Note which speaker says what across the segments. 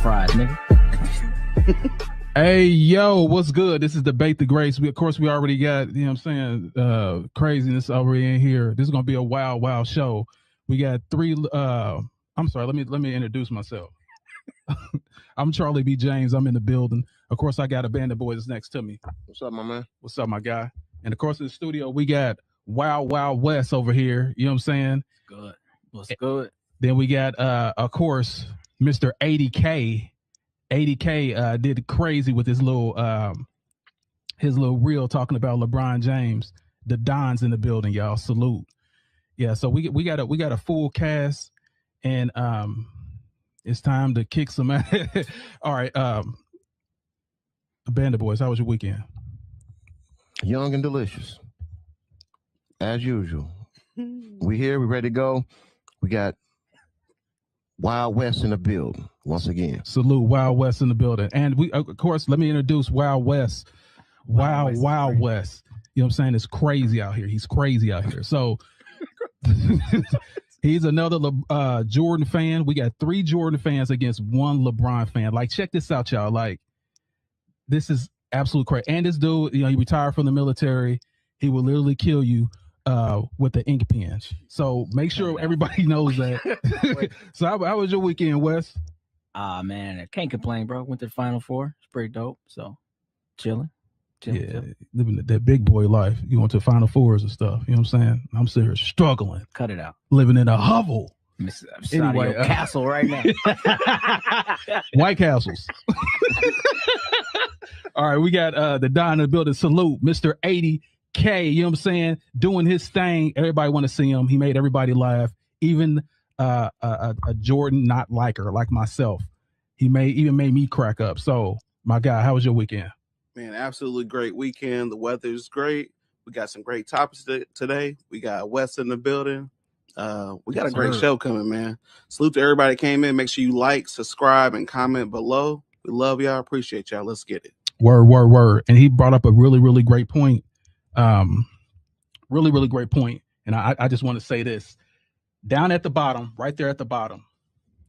Speaker 1: fries, nigga.
Speaker 2: Hey, yo, what's good? This is Debate the Greats. We already got, you know what I'm saying, craziness already in here. This is going to be a wild show. We got three, I'm sorry, let me introduce myself. I'm Charlie B. James. I'm in the building. Of course, I got a band of boys next to me.
Speaker 3: What's up, my man?
Speaker 2: What's up, my guy? And of course, in the studio, we got Wild West over here. You know what I'm saying?
Speaker 1: Good. What's good?
Speaker 2: Then we got, of course, Mr. 80K. 80K did crazy with his little reel talking about LeBron James. The Don's in the building, y'all. Salute. Yeah, so we got a full cast, and it's time to kick some ass. All right, Band of Boys, how was your weekend?
Speaker 3: Young and delicious, as usual. We here, we ready to go. We got Wild West in the building once again.
Speaker 2: Salute, Wild West in the building. And we, of course, let me introduce Wild West. Wild West. You know what I'm saying? It's crazy out here. He's crazy out here. So he's another Jordan fan. We got 3 Jordan fans against 1 LeBron fan. Like, check this out, y'all. Like, this is absolute crazy. And this dude, you know, he retired from the military. He will literally kill you with the ink pen. So make sure everybody knows that. So how was your weekend, Wes?
Speaker 1: Man, I can't complain, bro. Went to the Final Four. It's pretty dope. So chilling.
Speaker 2: Living that big boy life. You went to Final Fours and stuff. You know what I'm saying? I'm sitting here struggling.
Speaker 1: Cut it out.
Speaker 2: Living in a hovel.
Speaker 1: I'm anyway, castle right now.
Speaker 2: White Castles. All right, we got the Don in the building. Salute, Mr. 80K, you know what I'm saying? Doing his thing. Everybody want to see him. He made everybody laugh. Even a Jordan not liker like myself. He even made me crack up. So, my guy, how was your weekend?
Speaker 4: Man, absolutely great weekend. The weather is great. We got some great topics today. We got Wes in the building. We got a great show coming, man. Salute to everybody that came in. Make sure you like, subscribe, and comment below. We love y'all. Appreciate y'all. Let's get it.
Speaker 2: Word. And he brought up a really great point. Really great point. And I just want to say this. Down at the bottom, right there at the bottom,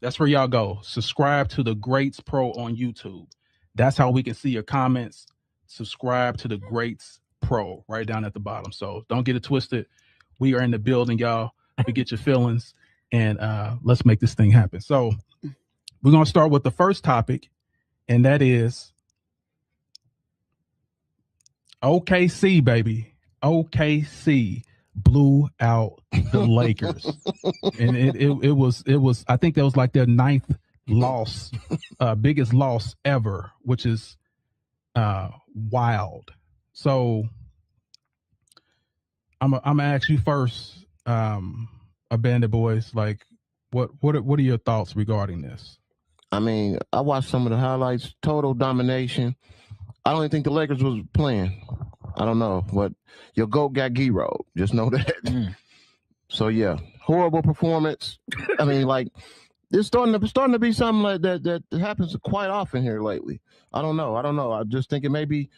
Speaker 2: that's where y'all go. Subscribe to the Greats Pro on YouTube. That's how we can see your comments. Subscribe to the Greats Pro right down at the bottom. So don't get it twisted. We are in the building, y'all. We get your feelings, and let's make this thing happen. So we're going to start with the first topic, and that is OKC, baby. OKC blew out the Lakers. And it was I think that was like their 9th loss, biggest loss ever, which is wild. So I'm gonna ask you first, a Band of Boys, like what are your thoughts regarding this?
Speaker 3: I mean, I watched some of the highlights. Total domination. I don't even think the Lakers was playing. I don't know, but your GOAT got gyroed. Just know that. So yeah, horrible performance. I mean, like, it's starting to be something like that happens quite often here lately. I don't know. I just think it maybe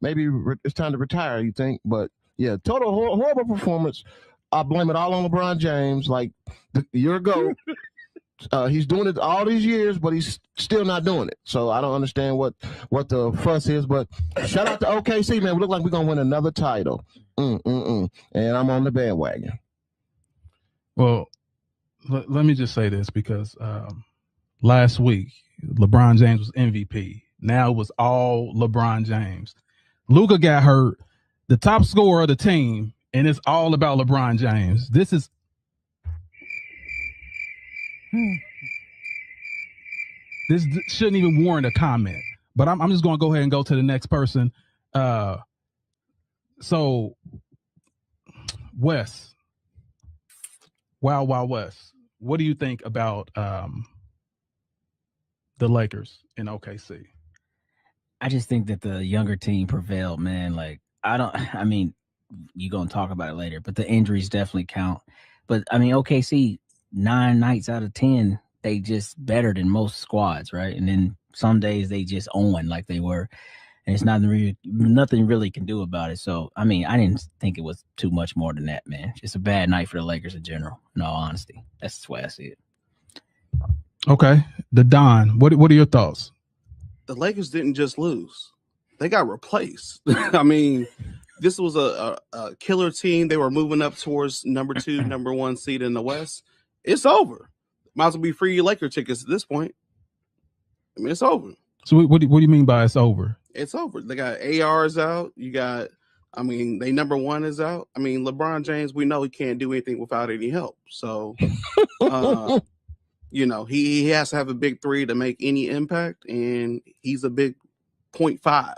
Speaker 3: it's time to retire. You think? But yeah, total horrible performance. I blame it all on LeBron James. Like a year ago, he's doing it all these years, but he's still not doing it. So I don't understand what the fuss is. But shout out to OKC, man. We look like we're gonna win another title. And I'm on the bandwagon.
Speaker 2: Well, let me just say this, because last week LeBron James was MVP. Now it was all LeBron James. Luka got hurt, the top scorer of the team, and it's all about LeBron James. This is this shouldn't even warrant a comment. But I'm just going to go ahead and go to the next person. So, Wes, Wild West, what do you think about the Lakers in OKC?
Speaker 1: I just think that the younger team prevailed, man. Like, I mean, you're going to talk about it later, but the injuries definitely count. But, I mean, OKC, 9 nights out of 10, they just better than most squads, right? And then some days they just own like they were. And it's nothing really can do about it. So, I mean, I didn't think it was too much more than that, man. Just a bad night for the Lakers in general, in all honesty. That's the way I see it.
Speaker 2: Okay, the Don. What are your thoughts?
Speaker 4: The Lakers didn't just lose; they got replaced. I mean, this was a killer team. They were moving up towards number 2, number 1 seed in the West. It's over. Might as well be free Laker tickets at this point. I mean, it's over.
Speaker 2: So what do you mean by it's over?
Speaker 4: It's over. They got ARs out. You got, I mean, they number 1 is out. I mean, LeBron James, we know he can't do anything without any help. So, you know, he has to have a big 3 to make any impact, and he's a big 0.5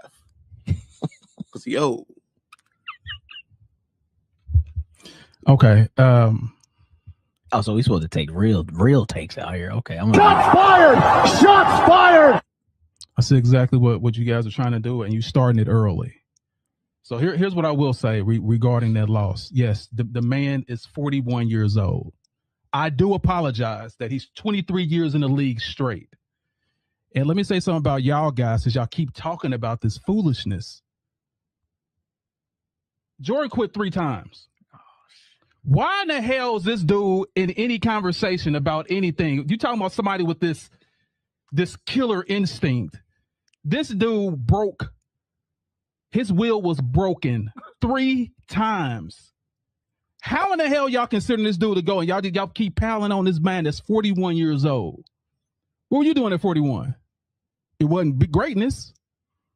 Speaker 4: because he old.
Speaker 2: Okay.
Speaker 1: Oh, so we supposed to take real takes out here. Okay,
Speaker 5: Shots fired! Shots fired!
Speaker 2: I see exactly what you guys are trying to do, and you starting it early. So here's what I will say regarding that loss. Yes, the man is 41 years old. I do apologize that he's 23 years in the league straight. And let me say something about y'all guys, as y'all keep talking about this foolishness. Jordan quit 3 times. Why in the hell is this dude in any conversation about anything? You talking about somebody with this killer instinct. This dude broke. His will was broken 3 times. How in the hell y'all considering this dude to go and y'all keep piling on this man that's 41 years old? What were you doing at 41? It wasn't greatness.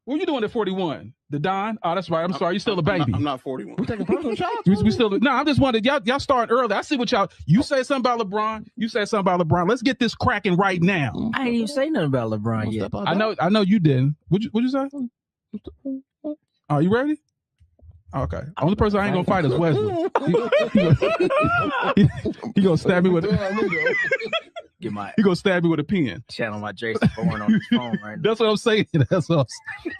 Speaker 2: What were you doing at 41? The Don? Oh, that's right. I'm sorry. You're still a baby.
Speaker 4: I'm not 41.
Speaker 3: We taking personal shots.
Speaker 2: We still no. I'm just wondering. Y'all starting early. I see what y'all. You said something about LeBron. You said something about LeBron. Let's get this cracking right now.
Speaker 1: I ain't even say nothing about LeBron yet.
Speaker 2: I know you didn't. What'd you say? Are you ready? Okay. Only person I ain't gonna fight is Wesley. He gonna stab me with a. He gonna stab me with a pen.
Speaker 1: Channel my Jason Bourne on his phone right now.
Speaker 2: That's what I'm saying.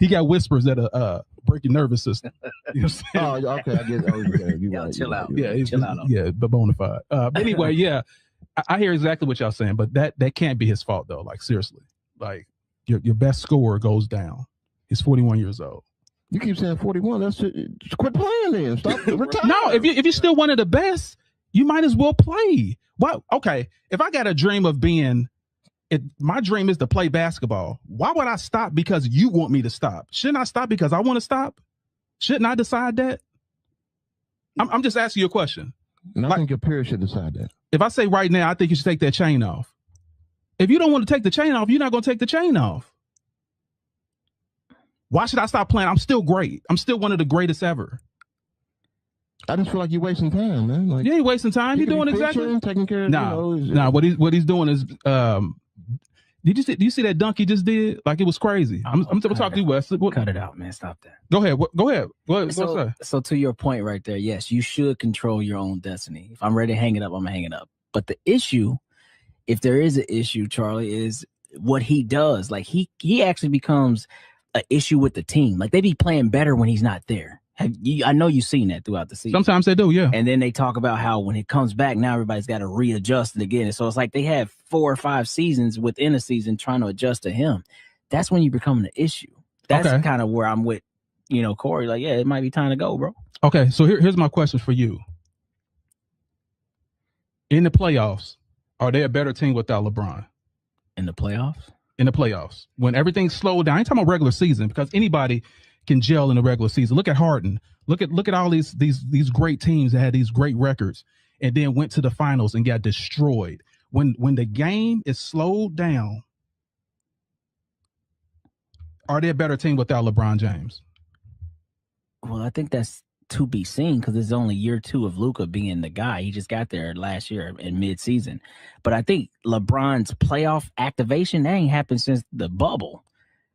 Speaker 2: He got whispers that break your nervous system. You know what I'm saying?
Speaker 3: Oh, okay. I get. Oh, you
Speaker 1: Y'all
Speaker 3: right,
Speaker 1: chill out.
Speaker 2: Yeah,
Speaker 1: Chill out.
Speaker 2: Yeah, but bona fide. But anyway, yeah, I hear exactly what y'all saying, but that can't be his fault though. Like seriously, like your best scorer goes down. He's 41 years old.
Speaker 3: You keep saying 41. That's it. Just quit playing then. Stop. Retire.
Speaker 2: No, if you're still one of the best, you might as well play. Well, okay. If I got a dream of being, my dream is to play basketball. Why would I stop because you want me to stop? Shouldn't I stop because I want to stop? Shouldn't I decide that? I'm just asking you a question.
Speaker 3: And I think your peers should decide that.
Speaker 2: If I say right now, I think you should take that chain off. If you don't want to take the chain off, you're not going to take the chain off. Why should I stop playing? I'm still great. I'm still one of the greatest ever.
Speaker 3: I just feel like you're wasting time, man. Like,
Speaker 2: you ain't wasting time. You're doing exactly.
Speaker 3: Taking care of.
Speaker 2: Nah. What he's doing is. Did you see that dunk he just did? Like it was crazy. I'm talking to you, Wes.
Speaker 1: Cut it out, man. Stop that.
Speaker 2: Go ahead. Go ahead.
Speaker 1: So to your point right there, yes, you should control your own destiny. If I'm ready to hang it up, I'm gonna hang it up. But the issue, if there is an issue, Charlie, is what he does. Like he actually becomes an issue with the team. Like they be playing better when he's not there. I know you've seen that throughout the season.
Speaker 2: Sometimes they do, yeah.
Speaker 1: And then they talk about how when it comes back, now everybody's got to readjust it again. And so it's like they have 4 or 5 seasons within a season trying to adjust to him. That's when you become an issue. That's kind of where I'm with, Corey. Like, yeah, it might be time to go, bro.
Speaker 2: Okay, so here's my question for you. In the playoffs, are they a better team without LeBron?
Speaker 1: In the playoffs?
Speaker 2: In the playoffs. When everything's slowed down. I ain't talking about regular season because anybody can gel in the regular season. Look at Harden. Look at all these great teams that had these great records and then went to the finals and got destroyed. When the game is slowed down, are they a better team without LeBron James?
Speaker 1: Well, I think that's to be seen because it's only year 2 of Luka being the guy. He just got there last year in midseason. But I think LeBron's playoff activation, that ain't happened since the bubble.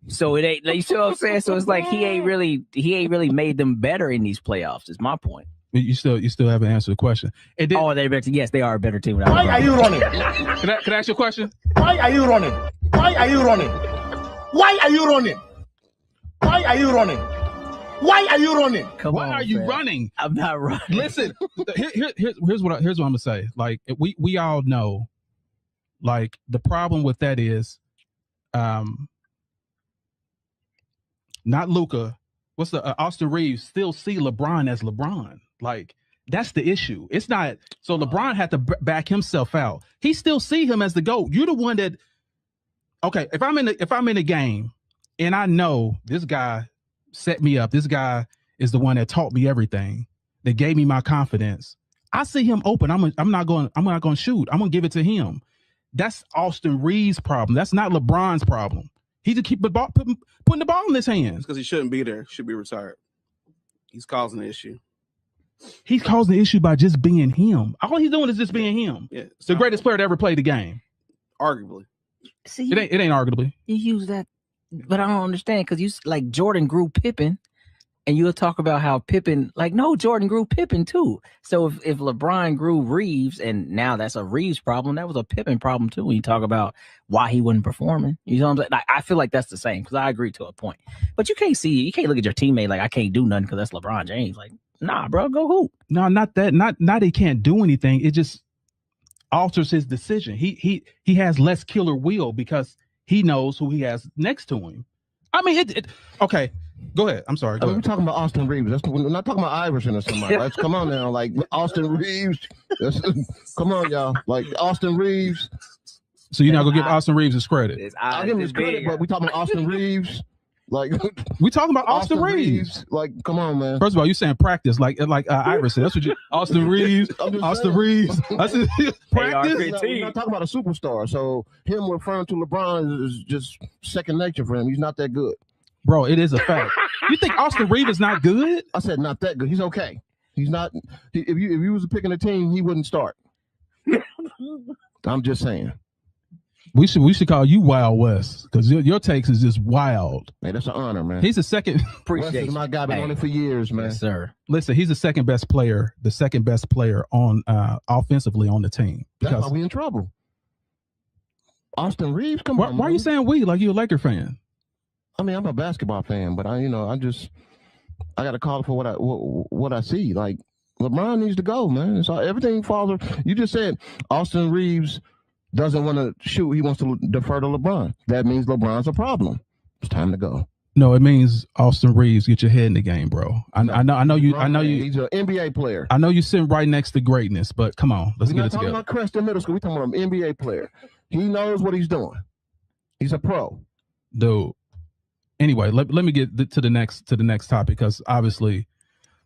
Speaker 1: So it ain't, you see what I'm saying? So it's like he ain't really made them better in these playoffs, is my point.
Speaker 2: You still haven't answered the question.
Speaker 1: They're better. Yes, they are a better team.
Speaker 5: Why are you running?
Speaker 2: Can I ask you a question?
Speaker 5: Why are you running? Why are you running? Why are you running? Why are you running? Why are you running?
Speaker 2: Why are you running?
Speaker 1: I'm not running.
Speaker 2: Listen, here's what I'm gonna say. Like we all know, like the problem with that is, not Luka. What's the Austin Reeves still see LeBron as LeBron? Like That's the issue. It's not. So LeBron had to back himself out. He still see him as the GOAT. You're the one that. Okay, if I'm in a game, and I know this guy set me up. This guy is the one that taught me everything. That gave me my confidence. I see him open. I'm not going to shoot. I'm going to give it to him. That's Austin Reeves' problem. That's not LeBron's problem. He just keep putting the ball in his hands.
Speaker 4: Because he shouldn't be there. Should be retired. He's causing the issue.
Speaker 2: He's causing the issue by just being him. All he's doing is just being him.
Speaker 4: Yeah,
Speaker 2: the greatest player to ever play the game.
Speaker 4: Arguably.
Speaker 1: See,
Speaker 2: it ain't arguably.
Speaker 1: You use that, but I don't understand because you like Jordan grew Pippen, and you'll talk about how Pippen, like, no, Jordan grew Pippen too. So if LeBron grew Reeves, and now that's a Reeves problem, that was a Pippen problem too. When you talk about why he wasn't performing, you know what I'm saying? Like, I feel like that's the same because I agree to a point. But you can't look at your teammate like I can't do nothing because that's LeBron James. Like, nah, bro, go hoop.
Speaker 2: No, not that. Not he can't do anything. It just alters his decision. He has less killer will because he knows who he has next to him. I mean, okay. Go ahead. I'm sorry.
Speaker 3: We're talking about Austin Reeves. We're not talking about Iverson or somebody. Let's come on now. Like Austin Reeves. Come on, y'all. Like Austin Reeves.
Speaker 2: So you're not gonna give Austin Reeves his credit?
Speaker 3: I'll give him his credit, but we talking about Austin Reeves. Like
Speaker 2: we talking about Austin Reeves.
Speaker 3: Like, come on, man.
Speaker 2: First of all, you saying practice like Iverson. That's what you Austin Reeves. Austin Reeves. I said practice.
Speaker 3: We're not talking about a superstar. So him referring to LeBron is just second nature for him. He's not that good.
Speaker 2: Bro, it is a fact. You think Austin Reeves is not good?
Speaker 3: I said not that good. He's okay. He's not. If you was picking a team, he wouldn't start. I'm just saying.
Speaker 2: We should call you Wild West because your takes is just wild.
Speaker 3: Hey, that's an honor, man.
Speaker 2: He's the second.
Speaker 3: Appreciate my guy. Been on it for years, man.
Speaker 1: Yes, sir.
Speaker 2: Listen, he's the second best player on offensively on the team.
Speaker 3: That's why we in trouble. Austin Reeves, come on.
Speaker 2: Why are you saying we like you a Laker fan?
Speaker 3: I mean, I'm a basketball fan, but I got to call for what I see. Like LeBron needs to go, man. It's everything falls. You just said Austin Reeves doesn't want to shoot. He wants to defer to LeBron. That means LeBron's a problem. It's time to go.
Speaker 2: No, it means Austin Reeves, get your head in the game, bro. I know you.
Speaker 3: He's an NBA player.
Speaker 2: I know you're sitting right next to greatness, but come on, let's get it together.
Speaker 3: We're not talking about Crest in middle school. We're talking about an NBA player. He knows what he's doing. He's a pro,
Speaker 2: dude. Anyway, let me get to the next topic because obviously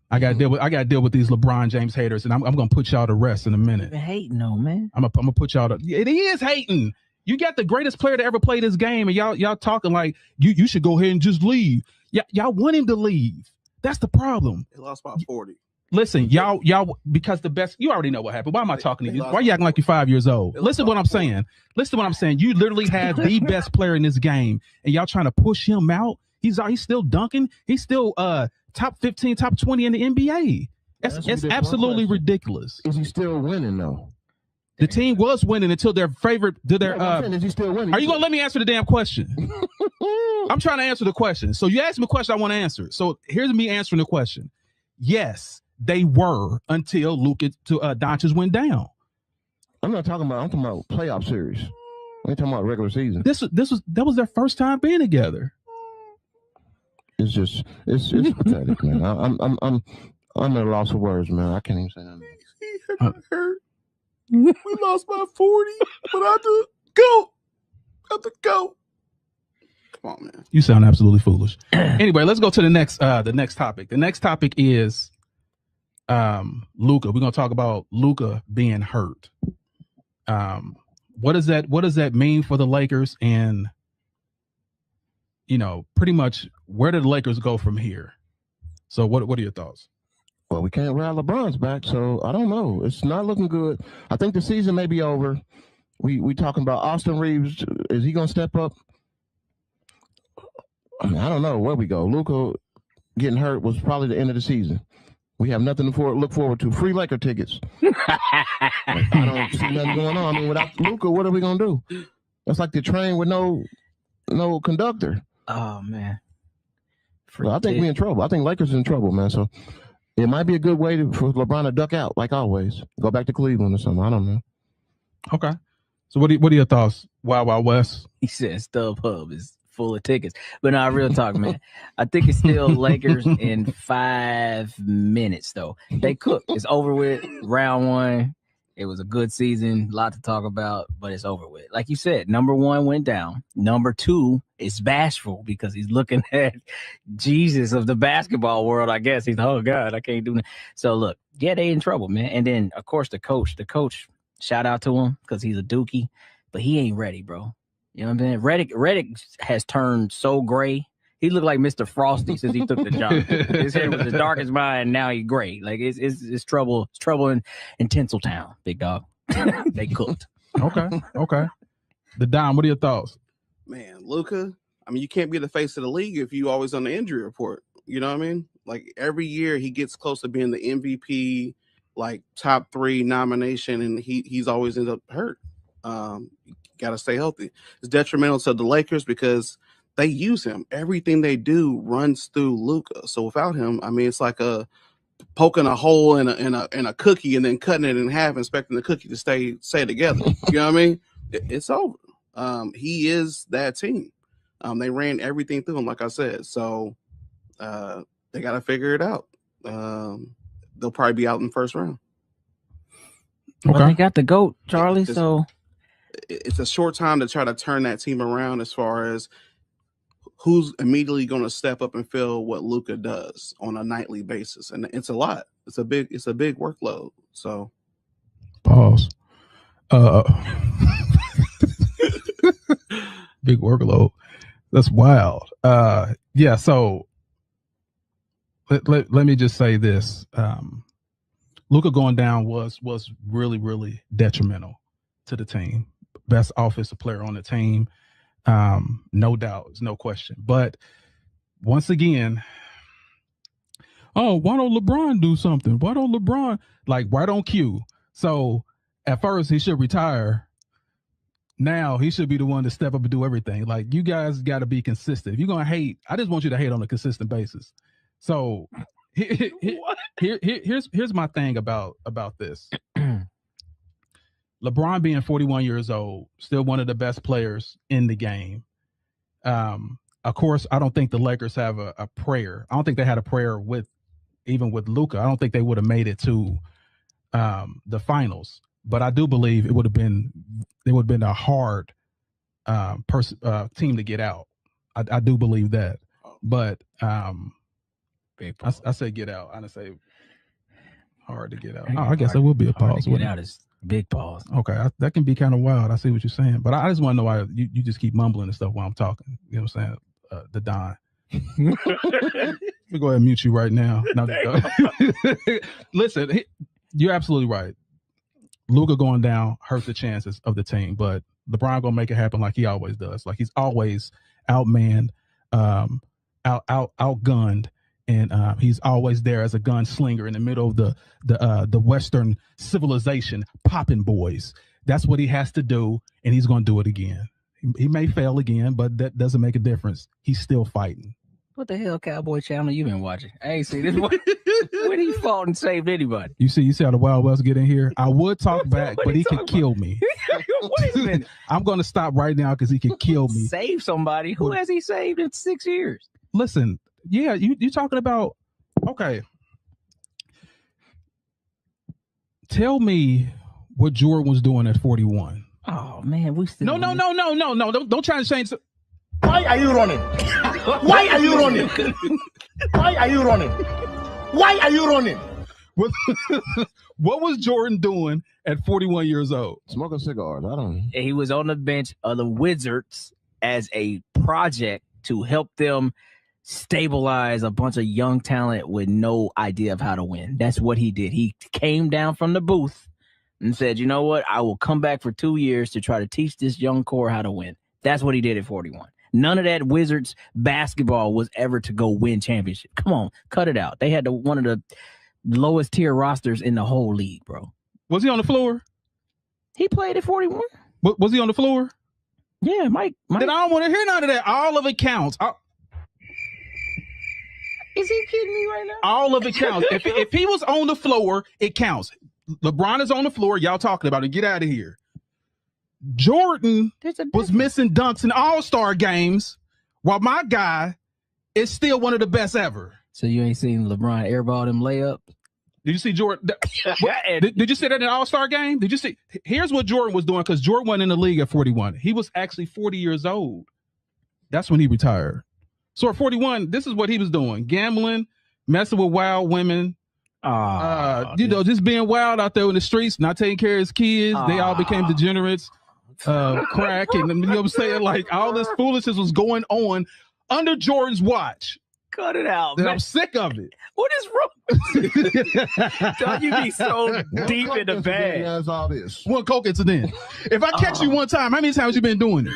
Speaker 2: I got to deal with these LeBron James haters, and I'm gonna put y'all to rest in a minute.
Speaker 1: Hating no man.
Speaker 2: I'm gonna put y'all to. It is hating. You got the greatest player to ever play this game, and y'all talking like you should go ahead and just leave. Y'all want him to leave. That's the problem.
Speaker 4: He lost by 40.
Speaker 2: Listen, y'all, because the best. You already know what happened. Why am I talking to you? Why are you acting like you're 5 years old? Listen to what I'm saying. Listen to what I'm saying. You literally had the best player in this game, and y'all trying to push him out. He's still dunking. He's still top 15, top 20 in the NBA. It's absolutely ridiculous.
Speaker 3: Is he still winning though?
Speaker 2: The team was winning until their favorite.
Speaker 3: Is he still winning?
Speaker 2: Are you gonna let me answer the damn question? I'm trying to answer the question. So you asked me a question, I want to answer. So here's me answering the question. Yes, they were until Doncic went down.
Speaker 3: I'm talking about playoff series. I'm talking about regular season.
Speaker 2: That was their first time being together.
Speaker 3: It's pathetic, man. I'm at a loss of words, man. I can't even say nothing.
Speaker 4: He hurt. We lost by 40, but I have to go. Come on, man.
Speaker 2: You sound absolutely foolish. Anyway, let's go to the next topic. The next topic is Luka. We're gonna talk about Luka being hurt. What does that mean for the Lakers? And pretty much where do the Lakers go from here? So what are your thoughts?
Speaker 3: Well, we can't ride LeBron's back, so I don't know. It's not looking good. I think the season may be over. We talking about Austin Reeves. Is he gonna step up? I mean, I don't know where we go. Luka getting hurt was probably the end of the season. We have nothing to look forward to. Free Laker tickets. I don't see nothing going on. I mean, without Luka, what are we gonna do? That's like the train with no conductor.
Speaker 1: Oh man.
Speaker 3: Well, I think we're in trouble. I think Lakers in trouble, man. So it might be a good way for LeBron to duck out, like always. Go back to Cleveland or something. I don't know.
Speaker 2: Okay. So what are your thoughts, Wild Wild West?
Speaker 1: He said StubHub is full of tickets. But no, real talk, man. I think it's still Lakers in 5 minutes, though. They cooked. It's over with. Round one. It was a good season. A lot to talk about, but it's over with. Like you said, number one went down. Number two is bashful because he's looking at Jesus of the basketball world, I guess. He's, oh, God, I can't do that. So, look, yeah, they in trouble, man. And then, of course, the coach, shout out to him because he's a dookie, but he ain't ready, bro. You know what I'm saying? Reddick has turned so gray. He looked like Mr. Frosty since he took the job. His hair was the darkest mine, and now he's gray. Like it's trouble. It's trouble in Tinseltown, big dog. They cooked.
Speaker 2: Okay. The Dom, what are your thoughts?
Speaker 4: Man, Luka, I mean, you can't be the face of the league if you always on the injury report. You know what I mean? Like every year he gets close to being the MVP, like top 3 nomination, and he's always ended up hurt. Got to stay healthy. It's detrimental to the Lakers because they use him. Everything they do runs through Luka. So without him, I mean, it's like poking a hole in a cookie and then cutting it in half, expecting the cookie to stay together. You know what I mean? It's over. He is that team. They ran everything through him, like I said. So they got to figure it out. They'll probably be out in the first round.
Speaker 1: Okay. Well, they got the GOAT, Charlie. So
Speaker 4: it's a short time to try to turn that team around as far as who's immediately going to step up and fill what Luka does on a nightly basis. And it's a lot. It's a big workload. So
Speaker 2: pause. Big workload. That's wild. Yeah. So let me just say this. Luka going down was really, really detrimental to the team. Best offensive player on the team. No doubt, no question. But once again, why don't LeBron do something? Why don't LeBron right on cue? So at first he should retire. Now he should be the one to step up and do everything. Like, you guys got to be consistent. If you're gonna hate, I just want you to hate on a consistent basis. So here's my thing about this. LeBron being 41 years old, still one of the best players in the game. Of course, I don't think the Lakers have a prayer. I don't think they had a prayer even with Luka. I don't think they would have made it to the finals. But I do believe it would have been a hard team to get out. I do believe that. But I said get out. I didn't say hard to get out. I guess it will be a pause.
Speaker 1: Get out is big pause.
Speaker 2: Okay, that can be kind of wild. I see what you're saying, but I just want to know why you just keep mumbling and stuff while I'm talking. You know what I'm saying? The Don. Let me go ahead and mute you right now. No, listen, you're absolutely right. Luka going down hurt the chances of the team, but LeBron gonna make it happen like he always does. Like, he's always outmanned, outgunned, and he's always there as a gunslinger in the middle of the Western civilization, popping boys. That's what he has to do, and he's going to do it again. He may fail again, but that doesn't make a difference. He's still fighting.
Speaker 1: What the hell, Cowboy Channel, you been watching? I ain't see this one. When he fought and saved anybody.
Speaker 2: You see how the Wild West get in here? I would talk back, but he could kill me.
Speaker 1: Wait a minute.
Speaker 2: I'm going to stop right now because he could kill me.
Speaker 1: Save somebody? Who has he saved in 6 years?
Speaker 2: Listen, yeah, you talking about, okay. Tell me what Jordan was doing at 41.
Speaker 1: Oh, man, we still...
Speaker 2: No. Don't try to change...
Speaker 5: Why are you running? Why are you running? Why are you running? Why are you running?
Speaker 2: What was Jordan doing at 41 years old?
Speaker 3: Smoking cigars. I don't know.
Speaker 1: He was on the bench of the Wizards as a project to help them stabilize a bunch of young talent with no idea of how to win. That's what he did. He came down from the booth and said, you know what? I will come back for 2 years to try to teach this young core how to win. That's what he did at 41. None of that Wizards basketball was ever to go win championship. Come on, cut it out. They had one of the lowest tier rosters in the whole league, bro.
Speaker 2: Was he on the floor?
Speaker 1: He played at 41.
Speaker 2: Was he on the floor?
Speaker 1: Yeah, Mike.
Speaker 2: Then I don't want to hear none of that. All of it counts.
Speaker 1: Is he kidding me right now?
Speaker 2: All of it counts. If he was on the floor, it counts. LeBron is on the floor. Y'all talking about it. Get out of here. Jordan was missing dunks in all-star games while my guy is still one of the best ever.
Speaker 1: So you ain't seen LeBron airball them layups?
Speaker 2: Did you see Jordan? Did you see that in the All-Star game? Did you see? Here's what Jordan was doing, because Jordan wasn't in the league at 41. He was actually 40 years old. That's when he retired. So at 41, this is what he was doing: gambling, messing with wild women, just being wild out there in the streets, not taking care of his kids. They all became degenerates, crack, and you know what I'm saying? Like, all this foolishness was going on under Jordan's watch.
Speaker 1: Cut it out,
Speaker 2: And
Speaker 1: man.
Speaker 2: I'm sick of it.
Speaker 1: What is wrong? Don't you be so deep in the bag?
Speaker 3: That's all this.
Speaker 2: One coke incident. If I catch you one time, how many times you been doing it?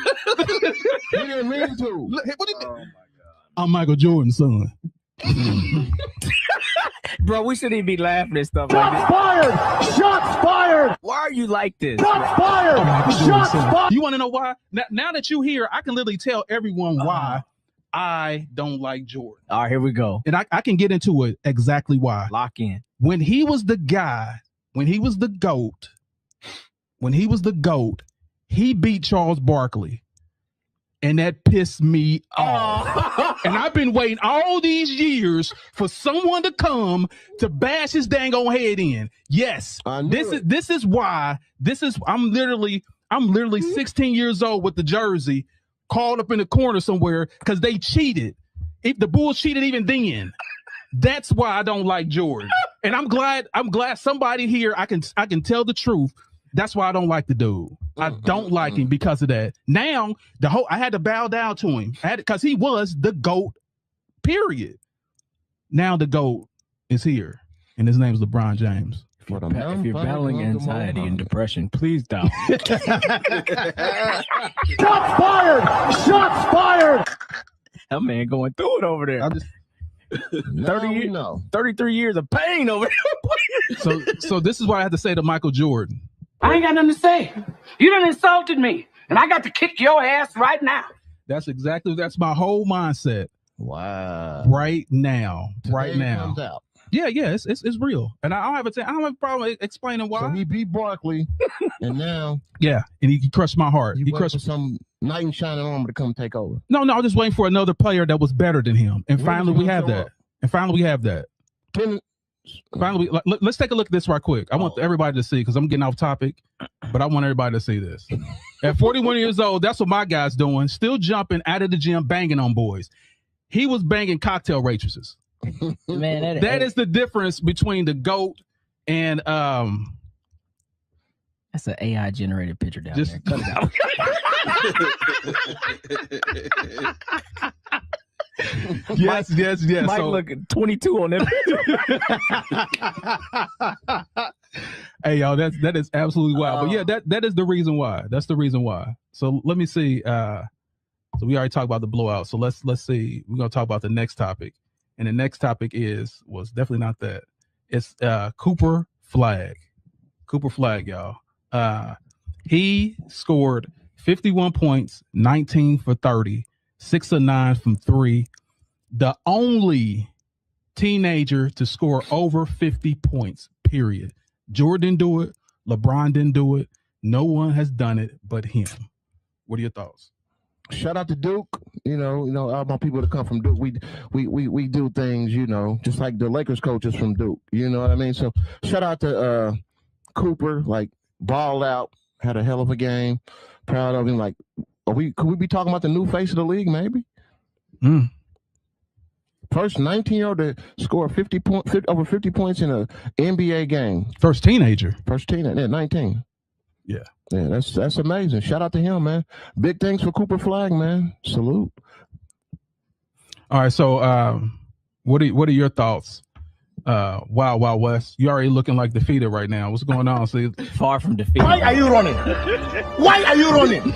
Speaker 3: You didn't mean to.
Speaker 2: What do you mean? I'm Michael Jordan's son.
Speaker 1: Bro, we shouldn't even be laughing at stuff
Speaker 5: Shots
Speaker 1: like this.
Speaker 5: fired! Shots fired!
Speaker 1: Why are you like this?
Speaker 5: Shots fired! Shots fired!
Speaker 2: You want to know why? Now that you here, I can literally tell everyone why I don't like Jordan.
Speaker 1: All right, here we go.
Speaker 2: And I can get into it exactly why.
Speaker 1: Lock in.
Speaker 2: When he was the guy, when he was the GOAT, he beat Charles Barkley. And that pissed me off. And I've been waiting all these years for someone to come to bash his dang on head in. Yes, this is why. I'm literally 16 years old with the jersey, called up in the corner somewhere because they cheated. If the Bulls cheated even then, that's why I don't like Jordan. And I'm glad somebody here I can tell the truth. That's why I don't like the dude. I don't like him because of that. Now I had to bow down to him. Because he was the GOAT, period. Now the GOAT is here, and his name is LeBron James.
Speaker 1: If you're battling anxiety and depression, please don't.
Speaker 5: Shots fired! Shots fired!
Speaker 1: That man going through it over there. 33 years of pain over there.
Speaker 2: So this is what I have to say to Michael Jordan.
Speaker 6: I ain't got nothing to say. You done insulted me, and I got to kick your ass right now.
Speaker 2: That's my whole mindset.
Speaker 3: Wow.
Speaker 2: Right now.
Speaker 3: Today comes out.
Speaker 2: Yeah, it's real. And I don't have a problem explaining why.
Speaker 3: So he beat Barkley, and now
Speaker 2: and he crushed my heart.
Speaker 3: He crushed some knight in shining armor to come take over.
Speaker 2: No, I'm just waiting for another player that was better than him. And finally we have that. Finally, let's take a look at this right quick. I want everybody to see, because I'm getting off topic, but I want everybody to see this. At 41 years old, that's what my guy's doing. Still jumping out of the gym, banging on boys. He was banging cocktail waitresses.
Speaker 1: Man,
Speaker 2: that is the difference between the GOAT and
Speaker 1: that's an AI generated picture down there. Cut it out.
Speaker 2: Yes.
Speaker 1: Mike looking 22 on that.
Speaker 2: Hey, y'all, that is absolutely wild. But yeah, that is the reason why. That's the reason why. So let me see. So we already talked about the blowout. So let's see. We're gonna talk about the next topic, and the next topic was definitely not that. It's Cooper Flag. Cooper Flag, y'all. He scored 51 points, 19 for 30. 6 of 9 from 3. The only teenager to score over 50 points, period. Jordan didn't do it. LeBron didn't do it. No one has done it but him. What are your thoughts?
Speaker 3: Shout out to Duke. You know, all my people that come from Duke, we do things, just like the Lakers coaches from Duke. You know what I mean? So shout out to Cooper, like balled out, had a hell of a game. Proud of him. Like, could we be talking about the new face of the league, maybe? First 19-year-old to score over 50 points in an NBA game.
Speaker 2: First teenager.
Speaker 3: 19.
Speaker 2: Yeah,
Speaker 3: that's amazing. Shout out to him, man. Big things for Cooper Flag, man. Salute.
Speaker 2: All right, so what are your thoughts? Wild West. You already looking like defeated right now. What's going on? See,
Speaker 1: far from defeated.
Speaker 5: Why are you running? Why are you running?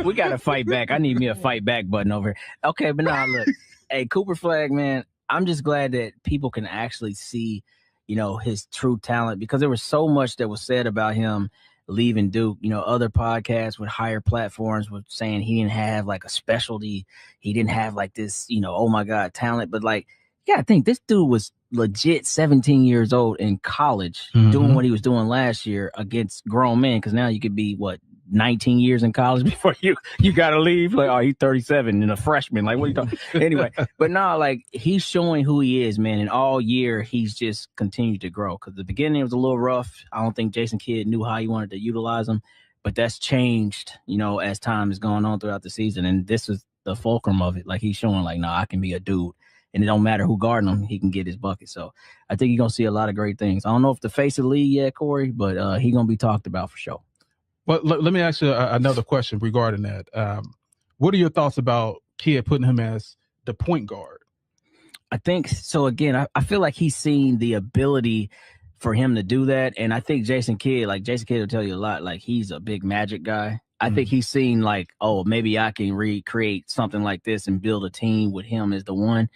Speaker 1: We got to fight back. I need me a fight back button over here. Okay, but now look. Hey, Cooper Flag, man, I'm just glad that people can actually see, his true talent, because there was so much that was said about him leaving Duke. Other podcasts with higher platforms were saying he didn't have like a specialty. He didn't have like this, oh my God, talent. But like, yeah, I think this dude was legit 17 years old in college doing what he was doing last year against grown men. Because now you could be 19 years in college before you got to leave. Like, oh, he's 37 and a freshman. Like, what are you talking? Anyway, but no, like he's showing who he is, man. And all year he's just continued to grow. Because the beginning was a little rough. I don't think Jason Kidd knew how he wanted to utilize him, but that's changed, as time has gone on throughout the season. And this is the fulcrum of it. Like he's showing, like, no, I can be a dude. And it don't matter who guarding him, he can get his bucket. So I think you're going to see a lot of great things. I don't know if the face of the league yet, Corey, but he's going to be talked about for sure.
Speaker 2: But let me ask you another question regarding that. What are your thoughts about Kidd putting him as the point guard?
Speaker 1: I think so. Again, I feel like he's seen the ability for him to do that. And I think Jason Kidd will tell you a lot. Like, he's a big Magic guy. I think he's seen like, oh, maybe I can recreate something like this and build a team with him as the one.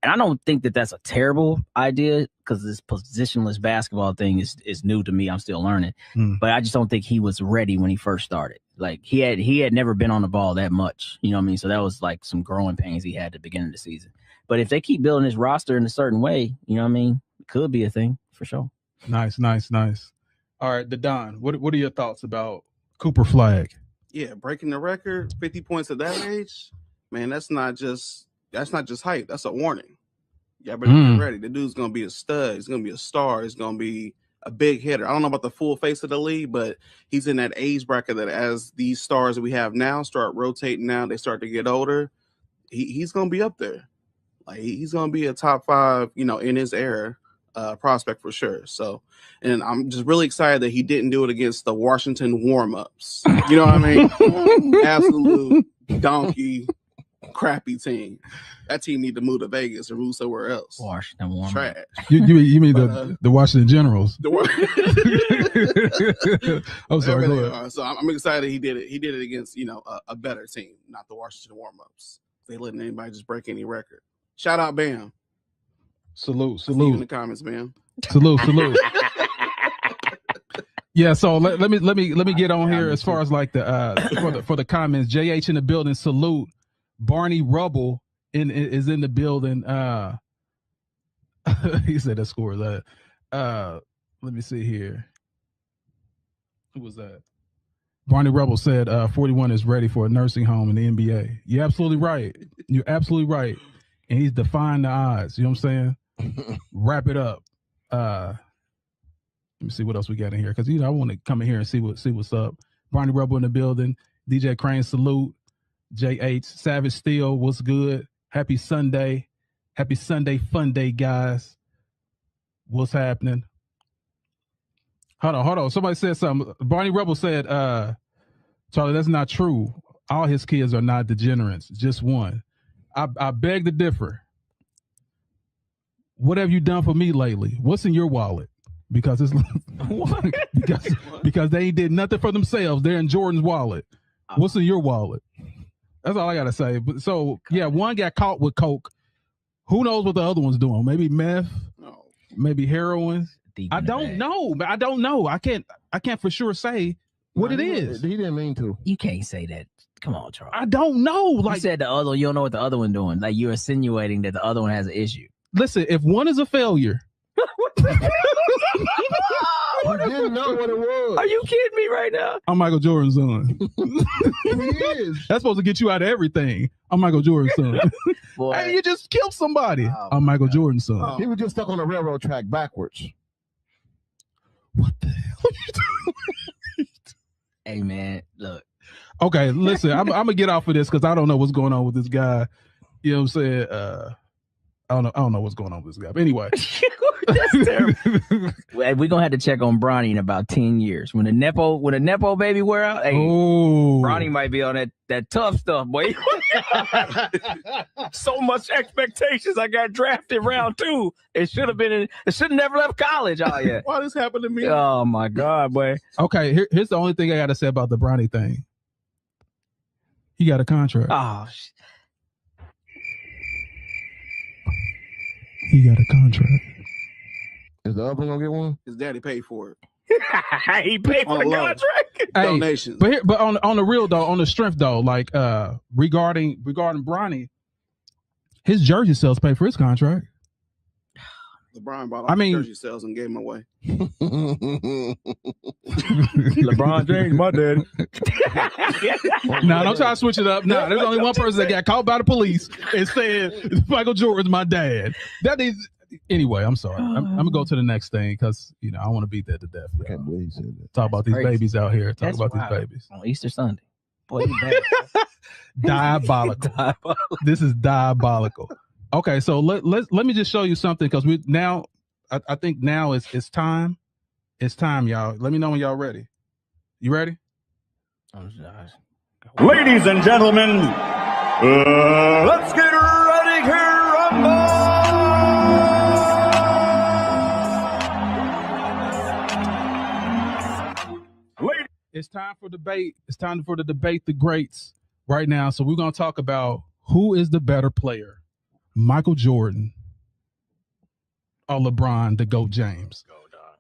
Speaker 1: And I don't think that that's a terrible idea because this positionless basketball thing is new to me. I'm still learning. But I just don't think he was ready when he first started. Like he had never been on the ball that much. You know what I mean? So that was like some growing pains he had at the beginning of the season. But if they keep building his roster in a certain way, you know what I mean? It could be a thing for sure.
Speaker 2: Nice. All right, Don, what are your thoughts about Cooper Flag?
Speaker 4: Yeah, breaking the record, 50 points at that age, man, that's not just hype. That's a warning. Yeah, but get ready. The dude's gonna be a stud. He's gonna be a star. He's gonna be a big hitter. I don't know about the full face of the league, but he's in that age bracket that as these stars that we have now start rotating now, they start to get older. He's gonna be up there. Like he's gonna be a top 5, in his era. Prospect for sure. So, and I'm just really excited that he didn't do it against the Washington warm-ups. You know what I mean? Absolute donkey, crappy team. That team need to move to Vegas or move somewhere else.
Speaker 1: Washington warm-up.
Speaker 4: Trash.
Speaker 2: You mean the Washington Generals? I'm sorry. Go ahead.
Speaker 4: So I'm excited he did it. He did it against a better team, not the Washington warm-ups. They letting anybody just break any record. Shout out Bam.
Speaker 2: Salute.
Speaker 4: See you in the comments, man.
Speaker 2: Salute. Yeah, so let me get on here as far as like the for the comments. JH in the building. Salute. Barney Rubble is in the building. He said that score that. Let me see here. Who was that? Barney Rubble said 41 is ready for a nursing home in the NBA. You're absolutely right. And he's defying the odds. You know what I'm saying? Wrap it up. Let me see what else we got in here because I want to come in here and see what's up. Barney Rubble in the building. DJ Crane, salute. JH Savage Steel, what's good? Happy Sunday fun day, guys. What's happening? Hold on. Somebody said something. Barney Rubble said, Charlie, that's not true. All his kids are not degenerates, just one. I beg to differ. What have you done for me lately? What's in your wallet? Because it's because they did nothing for themselves. They're in Jordan's wallet. What's in your wallet? That's all I gotta say. But so yeah, one got caught with coke. Who knows what the other one's doing? Maybe meth, maybe heroin. I don't know. I can't for sure say what it is.
Speaker 3: He didn't mean to.
Speaker 1: You can't say that. Come on, Charles.
Speaker 2: I don't know. Like
Speaker 1: you said, the other, you don't know what the other one doing. Like you're insinuating that the other one has an issue.
Speaker 2: Listen, if one is a failure.
Speaker 3: You didn't know what it was.
Speaker 1: Are you kidding me right now?
Speaker 2: I'm Michael Jordan's son.
Speaker 3: He is.
Speaker 2: That's supposed to get you out of everything. I'm Michael Jordan's son. Hey, you just killed somebody. I'm Michael Jordan's son.
Speaker 3: He was just stuck on the railroad track backwards.
Speaker 2: What the hell are you doing?
Speaker 1: Hey, man, look.
Speaker 2: Okay, listen, I'm gonna get off of this because I don't know what's going on with this guy. You know what I'm saying? I don't know what's going on with this guy. But anyway.
Speaker 1: That's terrible. We're gonna have to check on Bronny in about 10 years. When the Nepo baby wear out, hey, Bronny might be on that tough stuff, boy. So much expectations. I got drafted round 2. It should have never left college. Oh yeah.
Speaker 4: Why this happened to me?
Speaker 1: Oh my God, boy.
Speaker 2: Okay, here's the only thing I gotta say about the Bronny thing. He got a contract.
Speaker 1: Oh
Speaker 2: He got a contract.
Speaker 3: Is the other one gonna get one?
Speaker 4: His daddy paid for it.
Speaker 1: He paid for the contract.
Speaker 2: Hey,
Speaker 4: donations.
Speaker 2: But on the real though, on the strength though, like regarding Bronny, his jersey sales pay for his contract.
Speaker 4: LeBron bought all the jersey sales and gave them away.
Speaker 5: LeBron James, my daddy.
Speaker 2: No, don't try to switch it up. No, there's only one person that got caught by the police and said Michael Jordan's my dad. That is anyway. I'm sorry. I'm gonna go to the next thing because I want to beat that to death.
Speaker 3: I can't believe he said that.
Speaker 2: Talk about these babies out here. Talk
Speaker 1: That's
Speaker 2: about
Speaker 1: wild.
Speaker 2: these babies
Speaker 1: On Easter Sunday. Boy, you bad.
Speaker 2: diabolical. This is diabolical. Okay, so let me just show you something because we now I think now it's time. It's time, y'all. Let me know when y'all ready. You ready?
Speaker 5: Ladies and gentlemen, let's get ready to rumble.
Speaker 2: It's time for debate. It's time for the debate the greats right now. So we're gonna talk about who is the better player, Michael Jordan or LeBron, the GOAT James.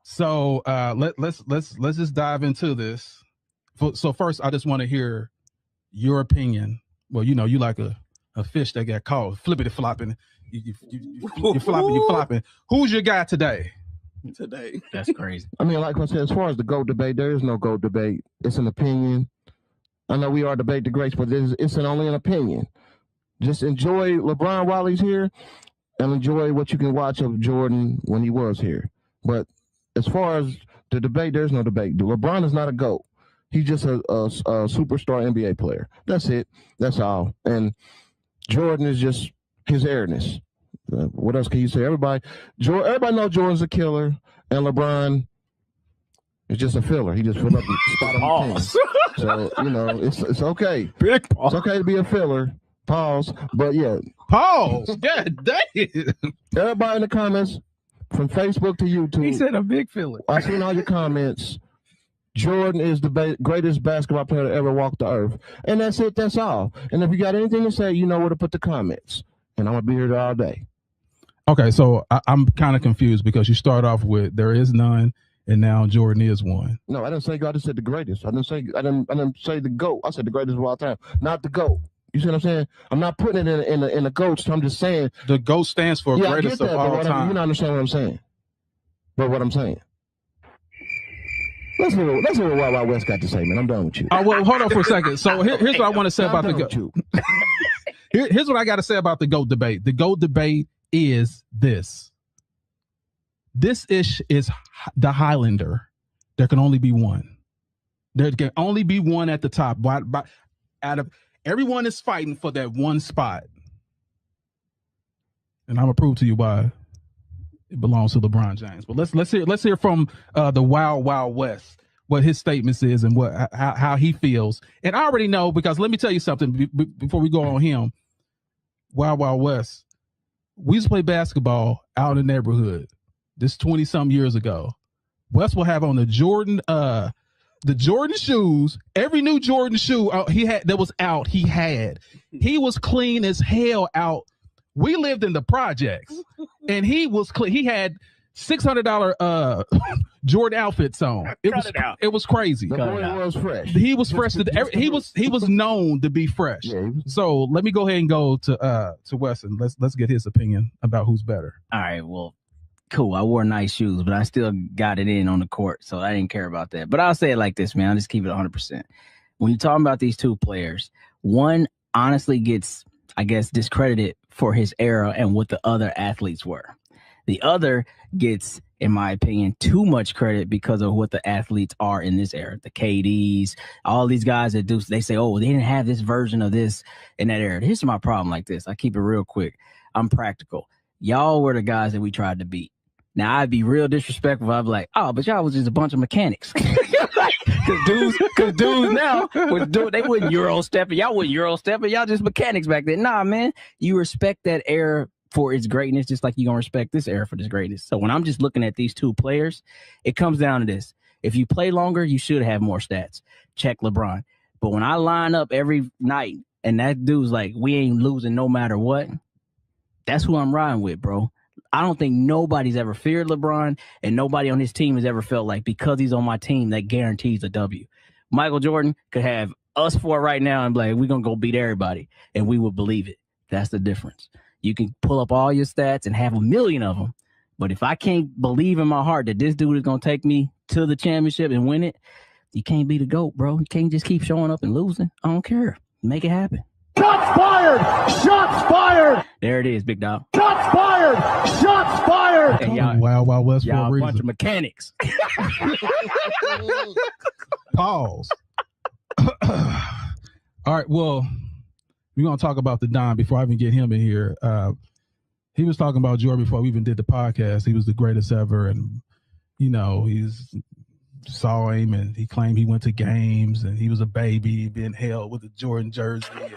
Speaker 2: So let's just dive into this. So first, I just want to hear your opinion. Well, you like a fish that got caught flippity flopping. You're flopping. Who's your guy today?
Speaker 1: That's crazy.
Speaker 3: I mean, like I said, as far as the GOAT debate, there is no GOAT debate. It's an opinion. I know we are debate the greats, but it's only an opinion. Just enjoy LeBron while he's here and enjoy what you can watch of Jordan when he was here. But as far as the debate, there's no debate. LeBron is not a GOAT. He's just a superstar NBA player. That's it. That's all. And Jordan is just his airness. What else can you say? Everybody knows Jordan's a killer, and LeBron is just a filler. He just filled up the spot on the team. So, it's okay.
Speaker 5: Big pause.
Speaker 3: It's okay to be a filler. Pause. But yeah.
Speaker 2: Pause. God damn.
Speaker 3: Everybody in the comments, from Facebook to YouTube.
Speaker 1: He said a big filler.
Speaker 3: I seen all your comments. Jordan is the greatest basketball player to ever walk the earth. And that's it. That's all. And if you got anything to say, you know where to put the comments. And I'm going to be here all day.
Speaker 2: Okay, so I'm kind of confused because you start off with there is none, and now Jordan is one.
Speaker 3: No, I didn't say God. I said the greatest. I didn't say the GOAT. I said the greatest of all time, not the GOAT. You see what I'm saying? I'm not putting it in the GOATs. I'm just saying
Speaker 2: the GOAT stands for greatest of all time.
Speaker 3: You don't understand what I'm saying. But what I'm saying. Let's hear what Wild Wild West got to say, man. I'm done with you.
Speaker 2: Well, hold on for a second. So here's what I want to say about the GOAT. Here's what I got to say about the GOAT debate. The GOAT debate is this. This is the Highlander. There can only be one. There can only be one at the top. Out of everyone is fighting for that one spot. And I'm gonna prove to you why it belongs to LeBron James. But let's hear from the Wild Wild West what his statements is and how he feels. And I already know because let me tell you something before we go on him. Wild Wild West. We used to play basketball out in the neighborhood. This 20-some years ago. Wes will have on the Jordan shoes. Every new Jordan shoe he had that was out, he had. He was clean as hell out. We lived in the projects, and he was clean. He had $600 Jordan outfits on. It was crazy.
Speaker 3: The boy was fresh.
Speaker 2: He was fresh. He was known to be fresh. Yeah, so let me go ahead and go to Wes and let's get his opinion about who's better.
Speaker 1: All right, well, cool. I wore nice shoes, but I still got it in on the court, so I didn't care about that. But I'll say it like this, man. I'll just keep it 100%. When you're talking about these two players, one honestly gets, I guess, discredited for his era and what the other athletes were. The other gets, in my opinion, too much credit because of what the athletes are in this era. The KDs, all these guys that do, they say, oh, they didn't have this version of this in that era. Here's my problem like this. I keep it real quick. I'm practical. Y'all were the guys that we tried to beat. Now, I'd be real disrespectful. I'd be like, oh, but y'all was just a bunch of mechanics. Because dudes now, they wouldn't Euro stepping. Y'all wouldn't Euro stepping. Y'all just mechanics back then. Nah, man, you respect that era for its greatness, just like you're going to respect this era for this greatness. So when I'm just looking at these two players, it comes down to this. If you play longer, you should have more stats. Check LeBron. But when I line up every night and that dude's like, we ain't losing no matter what, that's who I'm riding with, bro. I don't think nobody's ever feared LeBron, and nobody on his team has ever felt like because he's on my team, that guarantees a W. Michael Jordan could have us four right now and be like, we're going to go beat everybody, and we would believe it. That's the difference. You can pull up all your stats and have a million of them. But if I can't believe in my heart that this dude is gonna take me to the championship and win it, you can't be the GOAT, bro. You can't just keep showing up and losing. I don't care. Make it happen.
Speaker 5: Shots fired! Shots fired!
Speaker 1: There it is, big dog.
Speaker 5: Shots fired! Shots fired!
Speaker 1: And y'all,
Speaker 2: Wild Wild West for
Speaker 1: y'all
Speaker 2: a
Speaker 1: a
Speaker 2: reason.
Speaker 1: bunch of mechanics.
Speaker 2: Pause. All right, well, we're gonna talk about the Don before I even get him in here. He was talking about Jordan before we even did the podcast. He was the greatest ever, and he's saw him and he claimed he went to games and he was a baby being held with a Jordan jersey. And,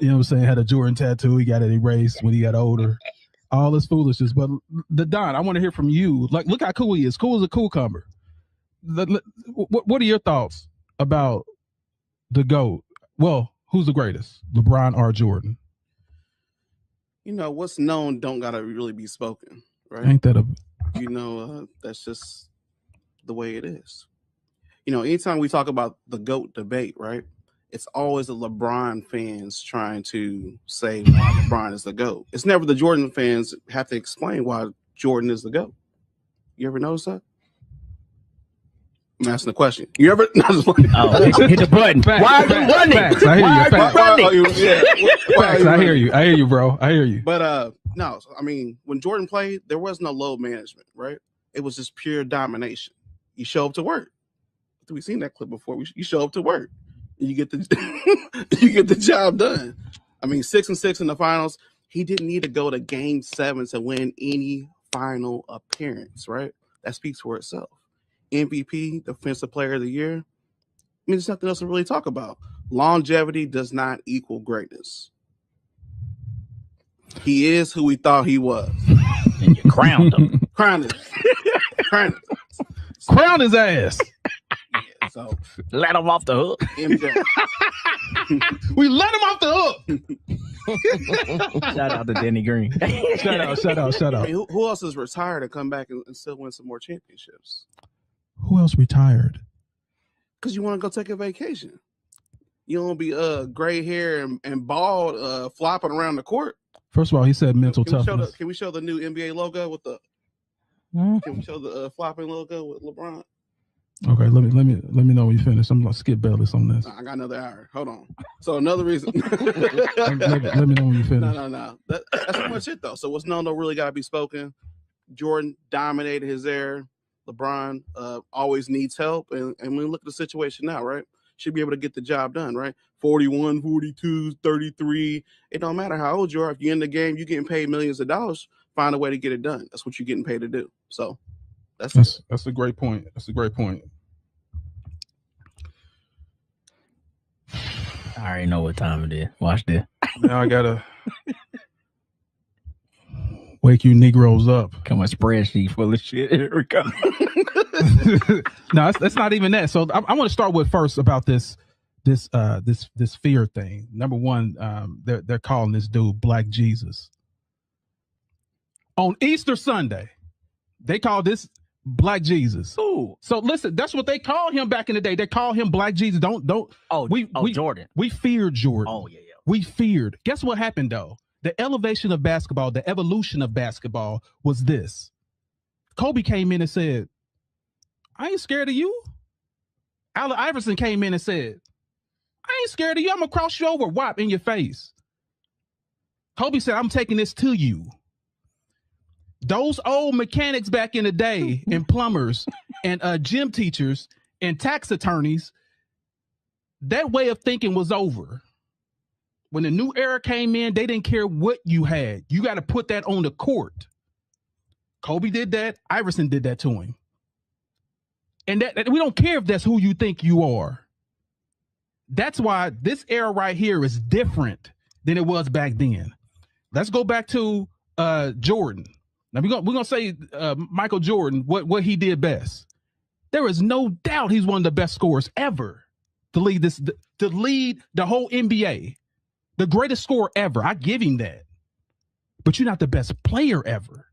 Speaker 2: you know what I'm saying? Had a Jordan tattoo. He got it erased when he got older. All this foolishness. But the Don, I want to hear from you. Like, look how cool he is. Cool as a cucumber. What are your thoughts about the GOAT? Well, who's the greatest? LeBron or Jordan?
Speaker 4: What's known don't gotta really be spoken, right?
Speaker 2: Ain't that a
Speaker 4: that's just the way it is. Anytime we talk about the GOAT debate, right, it's always the LeBron fans trying to say why LeBron is the GOAT. It's never the Jordan fans have to explain why Jordan is the GOAT. You ever notice that? I'm asking the question. You ever?
Speaker 1: Hit the button. Why are you running?
Speaker 2: Facts. I hear you. Facts. I hear you. I hear you, bro. I hear you.
Speaker 4: But no, I mean, when Jordan played, there was no load management, right? It was just pure domination. You show up to work. We've seen that clip before. You show up to work and you get the job done. I mean, 6-6 in the finals. He didn't need to go to Game 7 to win any final appearance, right? That speaks for itself. MVP, Defensive Player of the Year. I mean, there's nothing else to really talk about. Longevity does not equal greatness. He is who we thought he was.
Speaker 1: And you crowned him.
Speaker 4: Crowned him.
Speaker 2: Crown his ass.
Speaker 4: Yeah, so
Speaker 1: Let him off the hook.
Speaker 4: MJ.
Speaker 2: We let him off the hook.
Speaker 1: Shout out to Denny Green.
Speaker 2: Shout out.
Speaker 4: I mean, who else is retired and come back and still win some more championships?
Speaker 2: Who else retired?
Speaker 4: Because you want to go take a vacation. You don't be gray hair and bald flopping around the court.
Speaker 2: First of all, he said mental toughness.
Speaker 4: Can we show the new NBA logo with the? Can we show the flopping logo with LeBron?
Speaker 2: Okay, let me know when you finish. I'm gonna skip Bellis on this.
Speaker 4: I got another hour. Hold on. So another reason.
Speaker 2: let me know when you finish.
Speaker 4: No. That's pretty much it though. So what's known don't really gotta be spoken. Jordan dominated his era. LeBron always needs help, and when we look at the situation now, right? Should be able to get the job done, right? 41, 42, 33. It don't matter how old you are. If you're in the game, you're getting paid millions of dollars. Find a way to get it done. That's what you're getting paid to do. So that's
Speaker 2: a great point. That's a great point.
Speaker 1: I already know what time it is. Watch this.
Speaker 2: Now I gotta wake you Negroes up.
Speaker 1: Come on, spreadsheet full of shit. Here we go.
Speaker 2: No, that's not even that. So I want to start with first about this fear thing. Number one, they're calling this dude Black Jesus. On Easter Sunday, they call this Black Jesus.
Speaker 1: Ooh.
Speaker 2: So listen, that's what they called him back in the day. They call him Black Jesus.
Speaker 1: Jordan.
Speaker 2: We feared Jordan.
Speaker 1: Oh yeah.
Speaker 2: We feared. Guess what happened though? The elevation of basketball, the evolution of basketball was this. Kobe came in and said, I ain't scared of you. Allen Iverson came in and said, I ain't scared of you. I'm gonna cross you over, whop in your face. Kobe said, I'm taking this to you. Those old mechanics back in the day and plumbers and gym teachers and tax attorneys, that way of thinking was over. When the new era came in, they didn't care what you had. You got to put that on the court. Kobe did that. Iverson did that to him. And that we don't care if that's who you think you are. That's why this era right here is different than it was back then. Let's go back to Jordan. Now we're gonna say Michael Jordan, what he did best. There is no doubt he's one of the best scorers ever to lead the whole NBA. The greatest scorer ever. I give him that. But you're not the best player ever.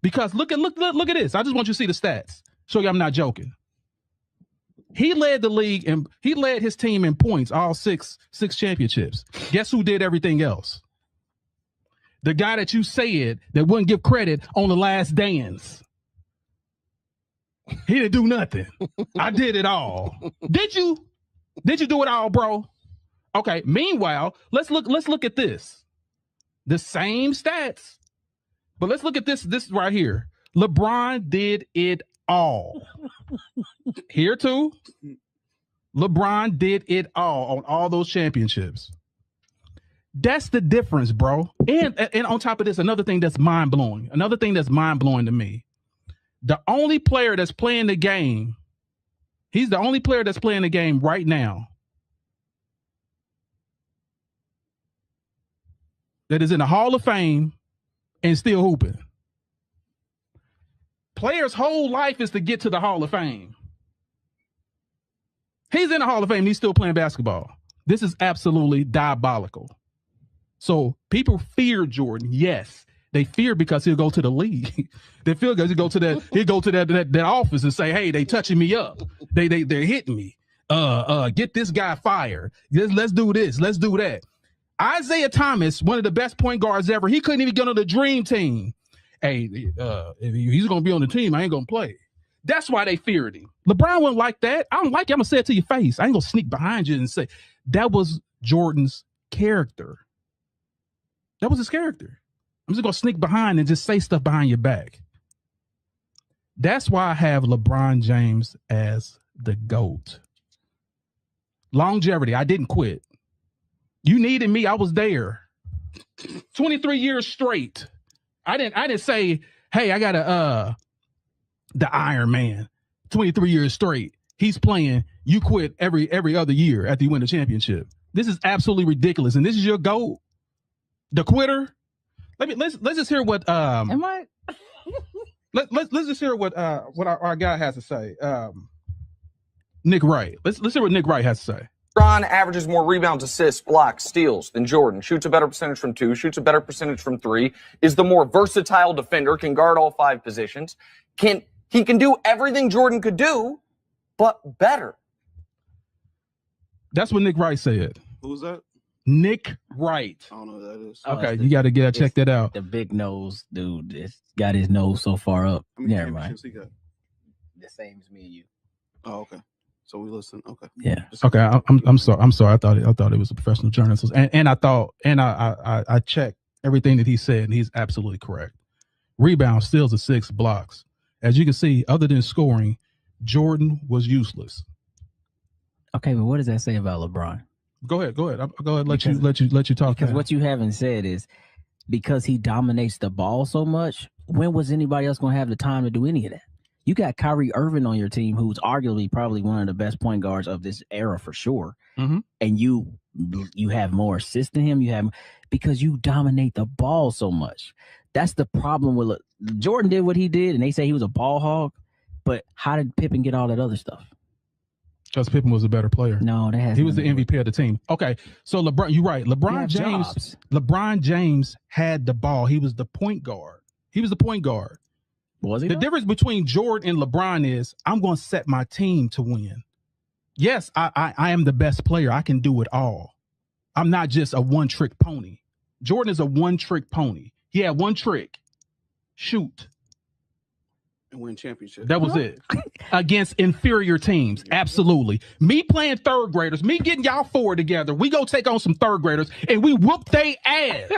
Speaker 2: Because look at this. I just want you to see the stats. Show you I'm not joking. He led the league and he led his team in points, all six championships. Guess who did everything else? The guy that you said that wouldn't give credit on The Last Dance. He didn't do nothing. I did it all. Did you? Did you do it all, bro? Okay. Meanwhile, let's look at this. The same stats. But let's look at this right here. LeBron did it all. Here too. LeBron did it all on all those championships. That's the difference, bro. And on top of this, another thing that's mind-blowing. Another thing that's mind-blowing to me. The only player that's playing the game, he's the only player that's playing the game right now that is in the Hall of Fame and still hooping. Players' whole life is to get to the Hall of Fame. He's in the Hall of Fame and he's still playing basketball. This is absolutely diabolical. So people fear Jordan. Yes, they fear because he'll go to the league. They fear because he'll go to that office and say, "Hey, they touching me up. They're hitting me. Get this guy fired. Let's do this. Let's do that." Isaiah Thomas, one of the best point guards ever, he couldn't even get on the dream team. Hey, if he's gonna be on the team, I ain't gonna play. That's why they feared him. LeBron wasn't like that. I don't like it. I'm gonna say it to your face. I ain't gonna sneak behind you and say that was Jordan's character. That was his character. I'm just gonna sneak behind and just say stuff behind your back. That's why I have LeBron James as the GOAT. Longevity. I didn't quit. You needed me. I was there. 23 years straight. I didn't say, hey, I got the Iron Man. 23 years straight. He's playing. You quit every other year after you win the championship. This is absolutely ridiculous. And this is your GOAT? The quitter? Let's just hear what
Speaker 1: Am I?
Speaker 2: let's just hear what our guy has to say. Nick Wright. Let's hear what Nick Wright has to say.
Speaker 7: LeBron averages more rebounds, assists, blocks, steals than Jordan. Shoots a better percentage from 2, shoots a better percentage from 3, is the more versatile defender, can guard all 5 positions. He can do everything Jordan could do, but better.
Speaker 2: That's what Nick Wright said.
Speaker 4: Who's that?
Speaker 2: Nick Wright.
Speaker 4: I don't know who that is.
Speaker 2: Okay, you got to check that out.
Speaker 1: The big nose dude. It's got his nose so far up.
Speaker 4: How many
Speaker 1: Yeah, right.
Speaker 4: championships he got?
Speaker 1: The same as me and you.
Speaker 4: Oh, okay. So we listen. Okay.
Speaker 1: Yeah.
Speaker 2: Okay, I'm sorry. I'm sorry. I thought it was a professional journalist, and I checked everything that he said, and he's absolutely correct. Rebounds, steals, assists, blocks. As you can see, other than scoring, Jordan was useless.
Speaker 1: Okay, but what does that say about LeBron?
Speaker 2: Go ahead. I'll go ahead. Let you talk.
Speaker 1: Because what you haven't said is because he dominates the ball so much. When was anybody else going to have the time to do any of that? You got Kyrie Irving on your team, who's arguably probably one of the best point guards of this era for sure.
Speaker 2: Mm-hmm.
Speaker 1: And you have more assists than him. Because you dominate the ball so much. That's the problem with Jordan did what he did, and they say he was a ball hog. But how did Pippen get all that other stuff?
Speaker 2: Because Pippen was a better player.
Speaker 1: No, that has
Speaker 2: he was the MVP of the team. Okay, so LeBron, you're right. LeBron James had the ball. He was the point guard.
Speaker 1: Was he?
Speaker 2: The difference between Jordan and LeBron is I'm going to set my team to win. Yes, I am the best player. I can do it all. I'm not just a one-trick pony. Jordan is a one-trick pony. He had one trick. Shoot.
Speaker 4: And win championship.
Speaker 2: That was it. Against inferior teams. Absolutely. Me playing third graders, me getting y'all 4 together, we go take on some third graders and we whoop they ass.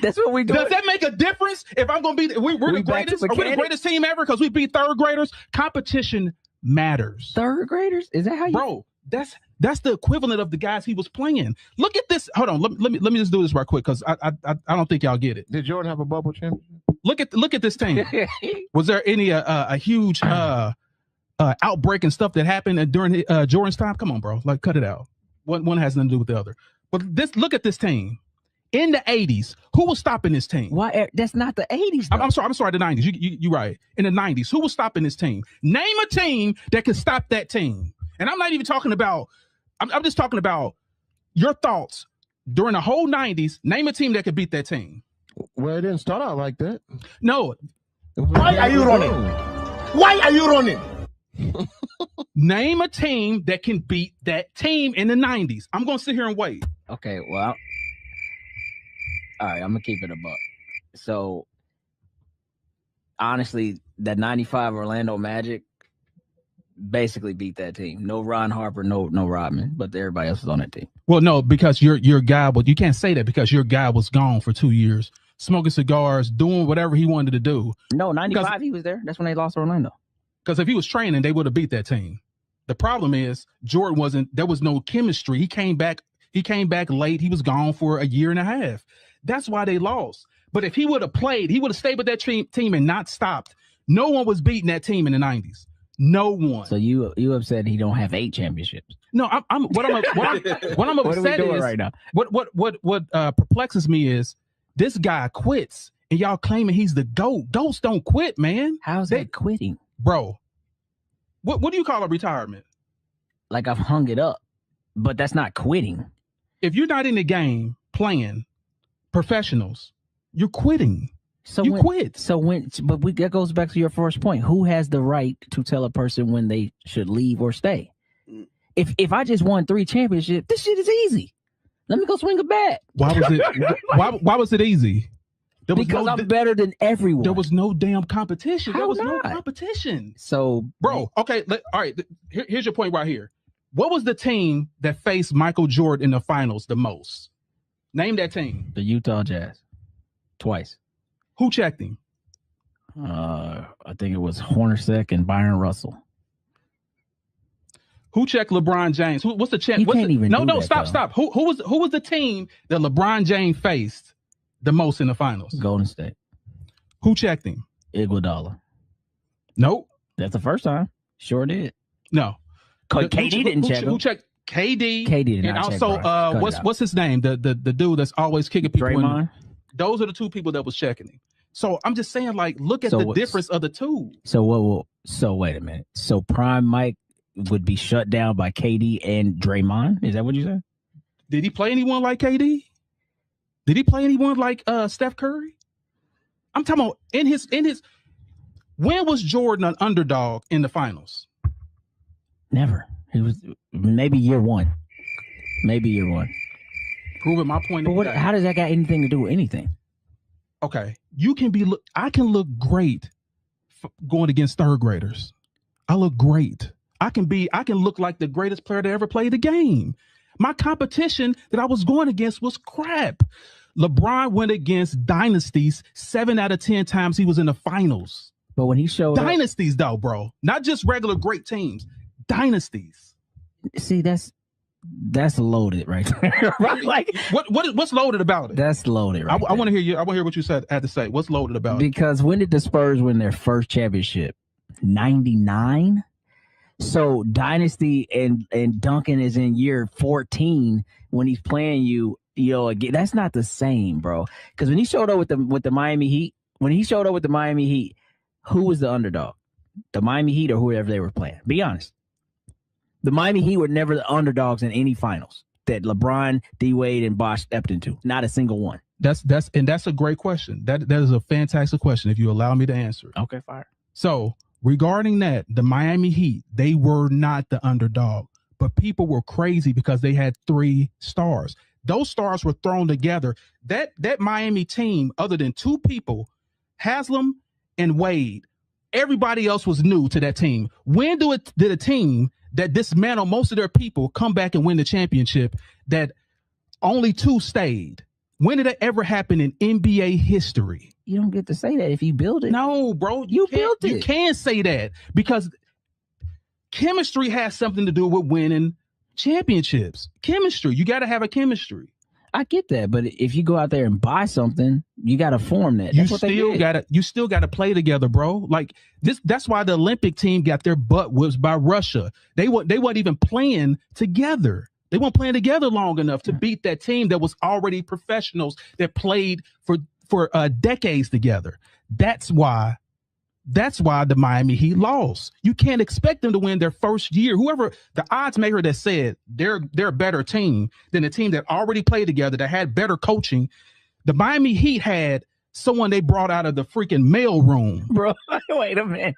Speaker 1: That's what we do.
Speaker 2: Does that make a difference if I'm going to be we're the greatest? Are we the greatest team ever because we beat third graders? Competition matters.
Speaker 1: Third graders? Is that how you?
Speaker 2: Bro, that's the equivalent of the guys he was playing. Look at this. Hold on. Let me just do this right quick because I don't think y'all get it.
Speaker 3: Did Jordan have a bubble championship?
Speaker 2: Look at this team. Was there any a huge outbreak and stuff that happened during Jordan's time? Come on, bro. Like, cut it out. One has nothing to do with the other. But look at this team. In the 80s, who was stopping this team?
Speaker 1: Why? That's not the 80s.
Speaker 2: I'm sorry, the 90s. You're right. In the 90s, who was stopping this team? Name a team that could stop that team. And I'm not even talking about, I'm just talking about your thoughts during the whole 90s. Name a team that could beat that team.
Speaker 3: Well, it didn't start out like that.
Speaker 2: No.
Speaker 5: Why are you running? Why are you running?
Speaker 2: Name a team that can beat that team in the 90s. I'm going to sit here and wait.
Speaker 1: Okay, well, all right, I'm going to keep it a buck. So honestly, that 95 Orlando Magic basically beat that team. No Ron Harper, no Rodman, but everybody else was on that team.
Speaker 2: Well, no, because your guy, but you can't say that because your guy was gone for 2 years, smoking cigars, doing whatever he wanted to do.
Speaker 1: No, 95 he was there. That's when they lost to Orlando.
Speaker 2: Because if he was training, they would have beat that team. The problem is Jordan wasn't. There was no chemistry. He came back late. He was gone for a year and a half. That's why they lost. But if he would have played, he would have stayed with that team and not stopped. No one was beating that team in the 90s. No one.
Speaker 1: So you upset he don't have 8 championships?
Speaker 2: No, I'm upset
Speaker 1: what are we doing
Speaker 2: is
Speaker 1: right now?
Speaker 2: What perplexes me is this guy quits and y'all claiming he's the GOAT. GOATs don't quit, man.
Speaker 1: How's that quitting,
Speaker 2: bro? What do you call a retirement?
Speaker 1: Like I've hung it up, but that's not quitting.
Speaker 2: If you're not in the game playing professionals, you're quitting. So you quit.
Speaker 1: That goes back to your first point. Who has the right to tell a person when they should leave or stay? If I just won 3 championships, this shit is easy. Let me go swing a bat.
Speaker 2: Why was it? why was it easy?
Speaker 1: Because I'm better than everyone.
Speaker 2: There was no damn competition.
Speaker 1: How
Speaker 2: there was
Speaker 1: not?
Speaker 2: no competition.
Speaker 1: So,
Speaker 2: bro, okay, all right. Here's your point right here. What was the team that faced Michael Jordan in the finals the most? Name that team.
Speaker 1: The Utah Jazz. Twice.
Speaker 2: Who checked him?
Speaker 1: I think it was Hornacek and Byron Russell.
Speaker 2: Who checked LeBron James? What's the check? Stop. Who was the team that LeBron James faced the most in the finals?
Speaker 1: Golden State.
Speaker 2: Who checked him?
Speaker 1: Iguodala.
Speaker 2: Nope.
Speaker 1: That's the first time. Sure did.
Speaker 2: No.
Speaker 1: KD didn't check him.
Speaker 2: Who checked KD?
Speaker 1: KD did
Speaker 2: and
Speaker 1: not
Speaker 2: also
Speaker 1: check
Speaker 2: what's his name? The dude that's always kicking people
Speaker 1: Draymond?
Speaker 2: Those are the 2 people that was checking him. So I'm just saying, like, look at the difference of the 2.
Speaker 1: So wait a minute. So Prime Mike would be shut down by KD and Draymond? Is that what you said?
Speaker 2: Did he play anyone like KD? Did he play anyone like Steph Curry? I'm talking about in his. When was Jordan an underdog in the finals?
Speaker 1: Never. He was maybe year 1. Maybe year 1.
Speaker 2: Proving my point.
Speaker 1: But how does that got anything to do with anything?
Speaker 2: Okay, I can look great going against third graders. I look great. I can look like the greatest player to ever play the game. My competition that I was going against was crap. LeBron went against dynasties 7 out of 10 times he was in the finals.
Speaker 1: But when he showed
Speaker 2: dynasties though, bro, not just regular great teams, dynasties.
Speaker 1: See, that's loaded right there. Right? Like
Speaker 2: what's loaded about it?
Speaker 1: That's loaded. Right
Speaker 2: I want to hear you. I want to hear what you had to say. What's loaded about it?
Speaker 1: Because when did the Spurs win their first championship? 99. So dynasty and Duncan is in year 14 when he's playing you. Again, that's not the same, bro. Because when he showed up with the Miami Heat, who was the underdog? The Miami Heat or whoever they were playing? Be honest. The Miami Heat were never the underdogs in any finals that LeBron, D Wade, and Bosh stepped into. Not a single one.
Speaker 2: That's a great question. That is a fantastic question. If you allow me to answer it.
Speaker 1: Okay, fire.
Speaker 2: So regarding that, the Miami Heat, they were not the underdog, but people were crazy because they had 3 stars. Those stars were thrown together. That Miami team, other than 2 people, Haslam and Wade, everybody else was new to that team. When did a team that dismantled most of their people come back and win the championship that only 2 stayed? When did that ever happen in NBA history?
Speaker 1: You don't get to say that if you build it.
Speaker 2: No, bro.
Speaker 1: You built it.
Speaker 2: You can't say that because chemistry has something to do with winning championships. Chemistry. You got to have a chemistry.
Speaker 1: I get that, but if you go out there and buy something, you got to form that.
Speaker 2: You still got to play together, bro. Like this. That's why the Olympic team got their butt whipped by Russia. They weren't even playing together. They weren't playing together long enough to beat that team that was already professionals that played for decades together. That's why the Miami Heat lost. You can't expect them to win their first year. Whoever the odds maker that said they're a better team than a team that already played together, that had better coaching. The Miami Heat had someone they brought out of the freaking mail room.
Speaker 1: Bro, wait a minute.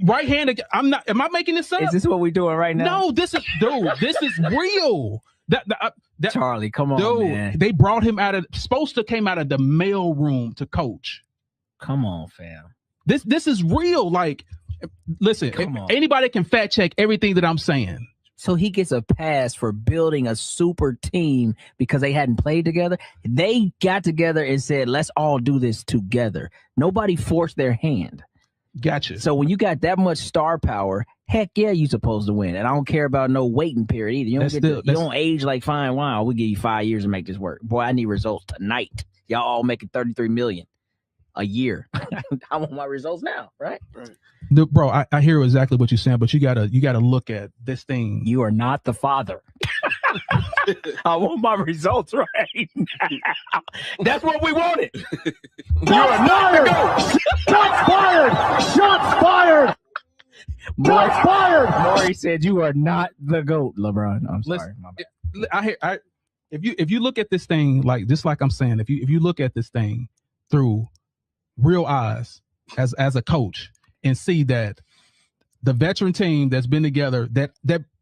Speaker 2: Right-handed. Am I making this up?
Speaker 1: Is this what we're doing right now?
Speaker 2: No, this is real. That
Speaker 1: Charlie, come on,
Speaker 2: dude,
Speaker 1: man.
Speaker 2: they brought him supposed to came out of the mail room to coach.
Speaker 1: Come on, fam.
Speaker 2: This is real. Like, listen, anybody can fact check everything that I'm saying.
Speaker 1: So he gets a pass for building a super team because they hadn't played together. They got together and said, let's all do this together. Nobody forced their hand.
Speaker 2: Gotcha.
Speaker 1: So when you got that much star power, heck yeah, you supposed to win. And I don't care about no waiting period either. You don't age like fine wine. We'll give you 5 years to make this work. Boy, I need results tonight. Y'all all making $33 million a year. I want my results now, right?
Speaker 4: Right.
Speaker 2: Bro, I hear exactly what you're saying, but you gotta look at this thing.
Speaker 1: You are not the father. I want my results right now. That's what we wanted.
Speaker 5: Shots fired! Shots fired! Shots fired! Shots fired!
Speaker 1: Maury said you are not the GOAT, LeBron. I'm sorry.
Speaker 2: Listen, my bad. If you look at this thing like just like I'm saying, if you look at this thing through real eyes as a coach and see that the veteran team that's been together, that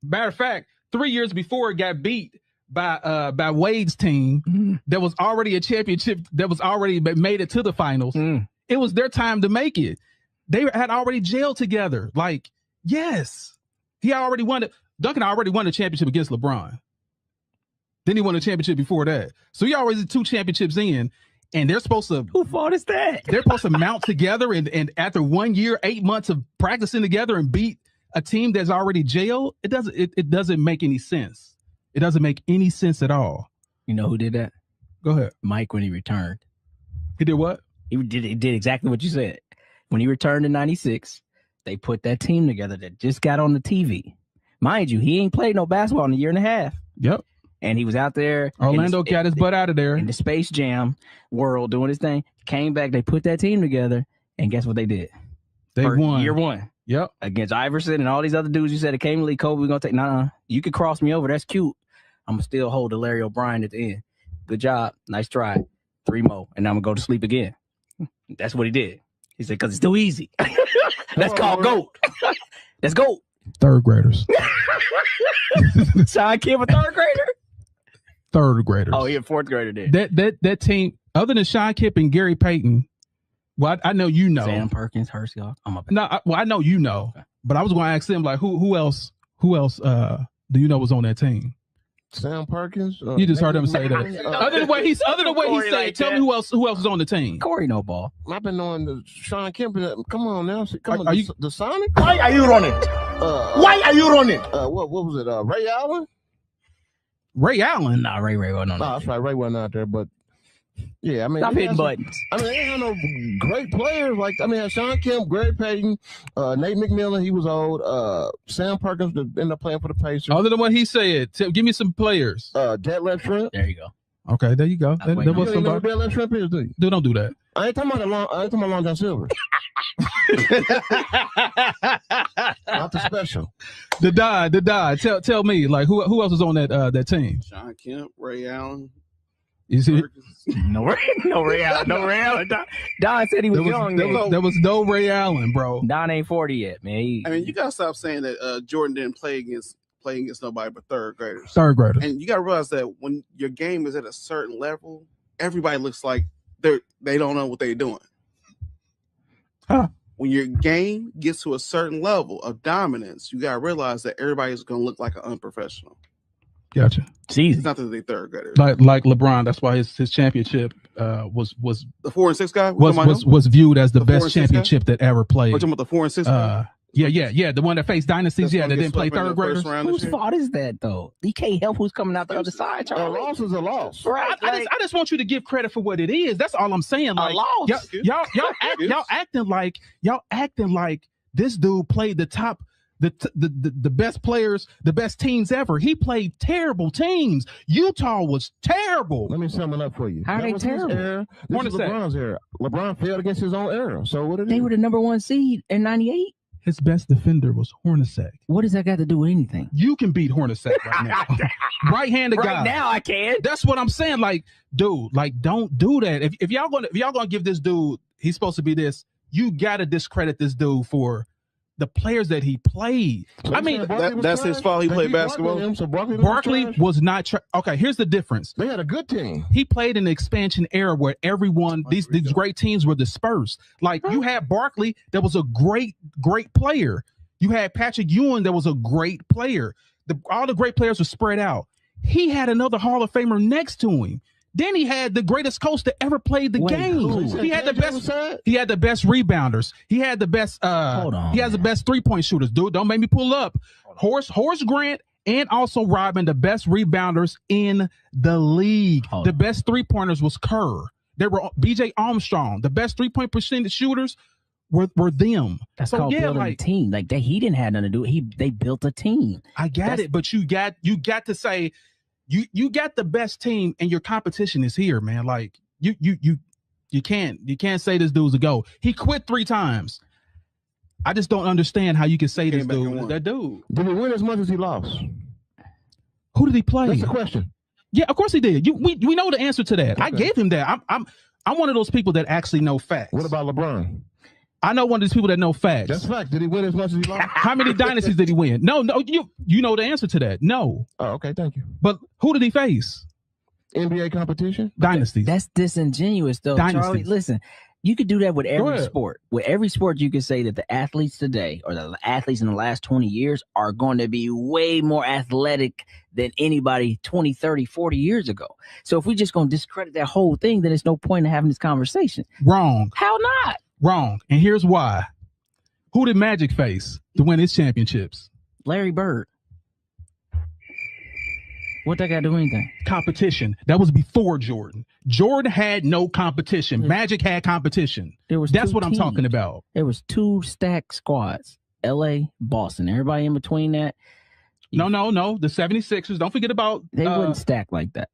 Speaker 2: matter of fact, 3 years before it got beat by Wade's team, that was already a championship, that was already made it to the finals. It was their time to make it. They had already jailed together. Like, yes, he already won it. Duncan already won the championship against LeBron. Then he won a championship before that. So he already 2 championships in. And they're supposed to.
Speaker 1: Who fault is that?
Speaker 2: They're supposed to mount together and after 1 year, 8 months of practicing together and beat a team that's already jailed. It doesn't make any sense. It doesn't make any sense at all.
Speaker 1: You know who did that?
Speaker 2: Go ahead.
Speaker 1: Mike, when he returned.
Speaker 2: He did what?
Speaker 1: He did exactly what you said. When he returned in '96, they put that team together that just got on the TV. Mind you, he ain't played no basketball in a year and a half.
Speaker 2: Yep.
Speaker 1: And he was out there.
Speaker 2: Orlando got his butt out of there.
Speaker 1: In the Space Jam world doing his thing. Came back, they put that team together, and guess what they did?
Speaker 2: They won.
Speaker 1: Year 1.
Speaker 2: Yep.
Speaker 1: Against Iverson and all these other dudes you said it came to league. Kobe, we're going to take, nah, you could cross me over. That's cute. I'm going to still hold the Larry O'Brien at the end. Good job. Nice try. 3 more. And I'm going to go to sleep again. That's what he did. He said, because it's too easy. That's called GOAT. That's GOAT.
Speaker 2: 3rd graders.
Speaker 1: Sean Kemp, a 3rd grader?
Speaker 2: 3rd graders.
Speaker 1: Oh, he a 4th grader there.
Speaker 2: That team, other than Sean Kemp and Gary Payton, well, I know you know.
Speaker 1: Sam Perkins, Hersey.
Speaker 2: I know you know, okay. But I was going to ask them like, who else do you know was on that team?
Speaker 3: Sam Perkins.
Speaker 2: You just heard him say that. Other than the way he said, like tell me who else is on the team.
Speaker 1: Corey no ball.
Speaker 3: I've been knowing the Sean Kemp. Come on now,
Speaker 2: are you
Speaker 3: the Sonic?
Speaker 5: Why are you running? Why are you running?
Speaker 3: What was it? Ray Allen.
Speaker 2: Ray Allen?
Speaker 1: Nah, Ray wasn't on.
Speaker 3: No, that's right. Ray wasn't out there, but yeah, I mean,
Speaker 1: stop hitting buttons.
Speaker 3: I mean, they had no great players. Like, I mean, Sean Kemp, Gary Payton, Nate McMillan, he was old. Sam Perkins ended up playing for the Pacers.
Speaker 2: Other than what he said, give me some players.
Speaker 3: Deadlift Shrimp.
Speaker 1: There you go.
Speaker 2: Okay, there you go.
Speaker 3: You don't know who Deadlift Shrimp is, do you?
Speaker 2: Dude, don't do that.
Speaker 3: I ain't talking about Long John Silver. Not the special.
Speaker 2: The die. Tell me, like, who else is on that team?
Speaker 4: Sean Kemp, Ray Allen.
Speaker 2: You see?
Speaker 1: No Ray Allen. Don said he was young.
Speaker 2: There was no Ray Allen, bro.
Speaker 1: Don ain't 40 yet, man.
Speaker 4: I mean, you gotta stop saying that Jordan didn't play against nobody but 3rd graders.
Speaker 2: 3rd graders.
Speaker 4: And you gotta realize that when your game is at a certain level, everybody looks like they don't know what they're doing.
Speaker 2: Huh.
Speaker 4: When your game gets to a certain level of dominance, you gotta realize that everybody's gonna look like an unprofessional.
Speaker 2: Gotcha.
Speaker 1: It's
Speaker 4: not that they 3rd graders.
Speaker 2: Like LeBron, that's why his championship was
Speaker 4: the 4 and 6 guy
Speaker 2: was viewed as the best championship that ever played.
Speaker 4: We're talking about the 4 and 6 guy?
Speaker 2: Yeah. The one that faced dynasties, that didn't play 3rd graders.
Speaker 1: Whose fault is that, though? You can't help who's coming out the other side, Charlie.
Speaker 3: A loss is a loss.
Speaker 1: Right.
Speaker 2: I just want you to give credit for what it is. That's all I'm saying. Like,
Speaker 1: a loss.
Speaker 2: Y'all acting like this dude played the best players, the best teams ever. He played terrible teams. Utah was terrible.
Speaker 3: Let me sum it up for you.
Speaker 1: How are they terrible?
Speaker 3: This is LeBron's era. LeBron failed against his own era. So what
Speaker 1: they were the number 1 seed in '98.
Speaker 2: His best defender was Hornacek.
Speaker 1: What does that got to do with anything?
Speaker 2: You can beat Hornacek right now. Right-handed guy.
Speaker 1: Right now I can.
Speaker 2: That's what I'm saying. Like, dude, like, don't do that. If y'all gonna give this dude, he's supposed to be this, you gotta discredit this dude for the players that he played.
Speaker 3: So
Speaker 2: I mean,
Speaker 4: that's his fault. He played basketball.
Speaker 3: So
Speaker 2: Barkley was not. Okay, here's the difference.
Speaker 3: They had a good team.
Speaker 2: He played in the expansion era where everyone, these great teams were dispersed. Like you had Barkley, that was a great player. You had Patrick Ewing, that was a great player. All the great players were spread out. He had another Hall of Famer next to him. Then he had the greatest coach that ever played the game. He had the best. He had the best rebounders. He had the best. He has the best 3-point shooters. Dude, don't make me pull up. Horace Grant and also Robin, the best rebounders in the league. The best 3-pointers was Kerr. There were B.J. Armstrong. The best 3-point percentage shooters were them.
Speaker 1: That's called building a team. Like that, he didn't have nothing to do. They built a team.
Speaker 2: I got it, but you got to say. You got the best team and your competition is here, man. Like you can't say this dude's a go. He quit 3 times. I just don't understand how you can say this dude is that dude.
Speaker 3: Did he win as much as he lost?
Speaker 2: Who did he play?
Speaker 3: That's the question.
Speaker 2: Yeah, of course he did. We know the answer to that. Okay. I gave him that. I'm one of those people that actually know facts.
Speaker 3: What about LeBron?
Speaker 2: I know one of these people that know facts.
Speaker 3: That's fact. Did he win as much as he lost?
Speaker 2: How many dynasties did he win? No, you know the answer to that. No.
Speaker 3: Oh, okay, thank you.
Speaker 2: But who did he face?
Speaker 3: NBA competition?
Speaker 2: Dynasties.
Speaker 1: That's disingenuous, though.
Speaker 2: Dynasties.
Speaker 1: Charlie, listen, you could do that with every sport. With every sport, you could say that the athletes today or the athletes in the last 20 years are going to be way more athletic than anybody 20, 30, 40 years ago. So if we're just going to discredit that whole thing, then there's no point in having this conversation.
Speaker 2: Wrong.
Speaker 1: How not?
Speaker 2: Wrong. And here's why. Who did Magic face to win his championships?
Speaker 1: Larry Bird. What that got to do with anything?
Speaker 2: Competition. That was before Jordan. Jordan had no competition. Magic had competition. That's what I'm talking about.
Speaker 1: There was 2 stacked squads. LA, Boston. Everybody in between that.
Speaker 2: No. The 76ers. Don't forget about
Speaker 1: they wouldn't stack like that.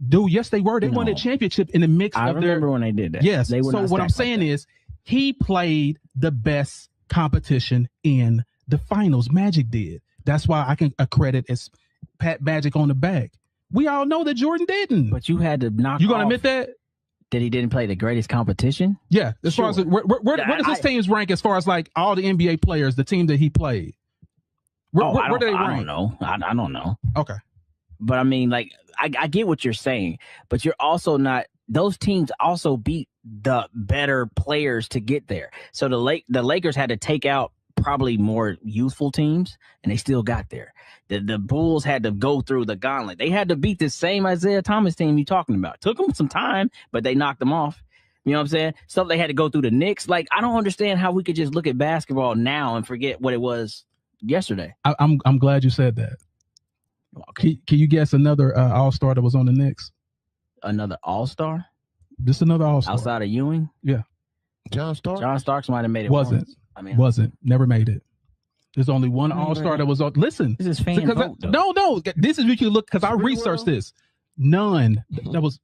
Speaker 2: Dude, yes, they were. They won a championship in the mix of their.
Speaker 1: I remember when they did that.
Speaker 2: Yes.
Speaker 1: They
Speaker 2: so what I'm saying is he played the best competition in the finals. Magic did. That's why I can accredit as pat Magic on the back. We all know that Jordan didn't.
Speaker 1: But you had to knock.
Speaker 2: You gonna admit that
Speaker 1: he didn't play the greatest competition?
Speaker 2: Yeah. As far as where does his teams rank as far as like all the NBA players, the team that he played? Where do they rank?
Speaker 1: I don't know. I don't know.
Speaker 2: Okay.
Speaker 1: But I mean, like, I get what you're saying, but you're also not. Those teams also beat the better players to get there. So the Lakers had to take out probably more youthful teams, and they still got there. The Bulls had to go through the gauntlet. They had to beat the same Isaiah Thomas team you're talking about. Took them some time, but they knocked them off. You know what I'm saying? So they had to go through the Knicks. Like, I don't understand how we could just look at basketball now and forget what it was yesterday.
Speaker 2: I'm glad you said that. Can you guess another all-star that was on the Knicks?
Speaker 1: Another all-star?
Speaker 2: Just another all-star.
Speaker 1: Outside of Ewing?
Speaker 2: Yeah.
Speaker 3: John Starks?
Speaker 1: John Starks might have made it.
Speaker 2: Wasn't. Wasn't. Never made it. There's only one all-star that was on. Listen.
Speaker 1: This is fan vote,
Speaker 2: no. This is what you look, because I researched this. None. That was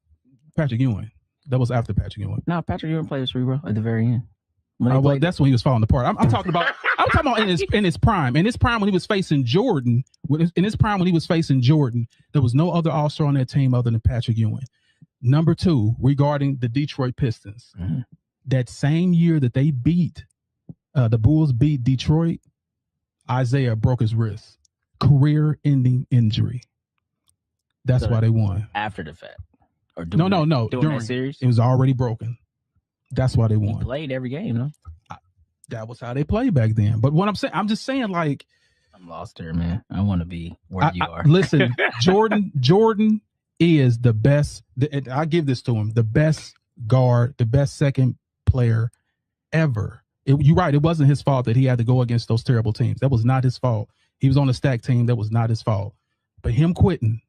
Speaker 2: Patrick Ewing. That was after Patrick Ewing.
Speaker 1: No, Patrick Ewing played with Cerebro at the very end.
Speaker 2: Well, that's when he was falling apart. I'm talking about. I'm talking about in his prime. In his prime when he was facing Jordan. In his prime when he was facing Jordan, there was no other all-star on that team other than Patrick Ewing. Number 2, regarding the Detroit Pistons, that same year that they beat the Bulls beat Detroit, Isaiah broke his wrist, career-ending injury. That's why they won
Speaker 1: after the fact. Or
Speaker 2: no.
Speaker 1: During that series,
Speaker 2: it was already broken. That's why they won.
Speaker 1: He played every game, no?
Speaker 2: That was how they played back then. But what I'm just saying, like,
Speaker 1: I'm lost here, man. I want to be where you are.
Speaker 2: Listen, Jordan is the best. I give this to him: the best guard, the best second player ever. You're right. It wasn't his fault that he had to go against those terrible teams. That was not his fault. He was on a stacked team. That was not his fault. But him quitting,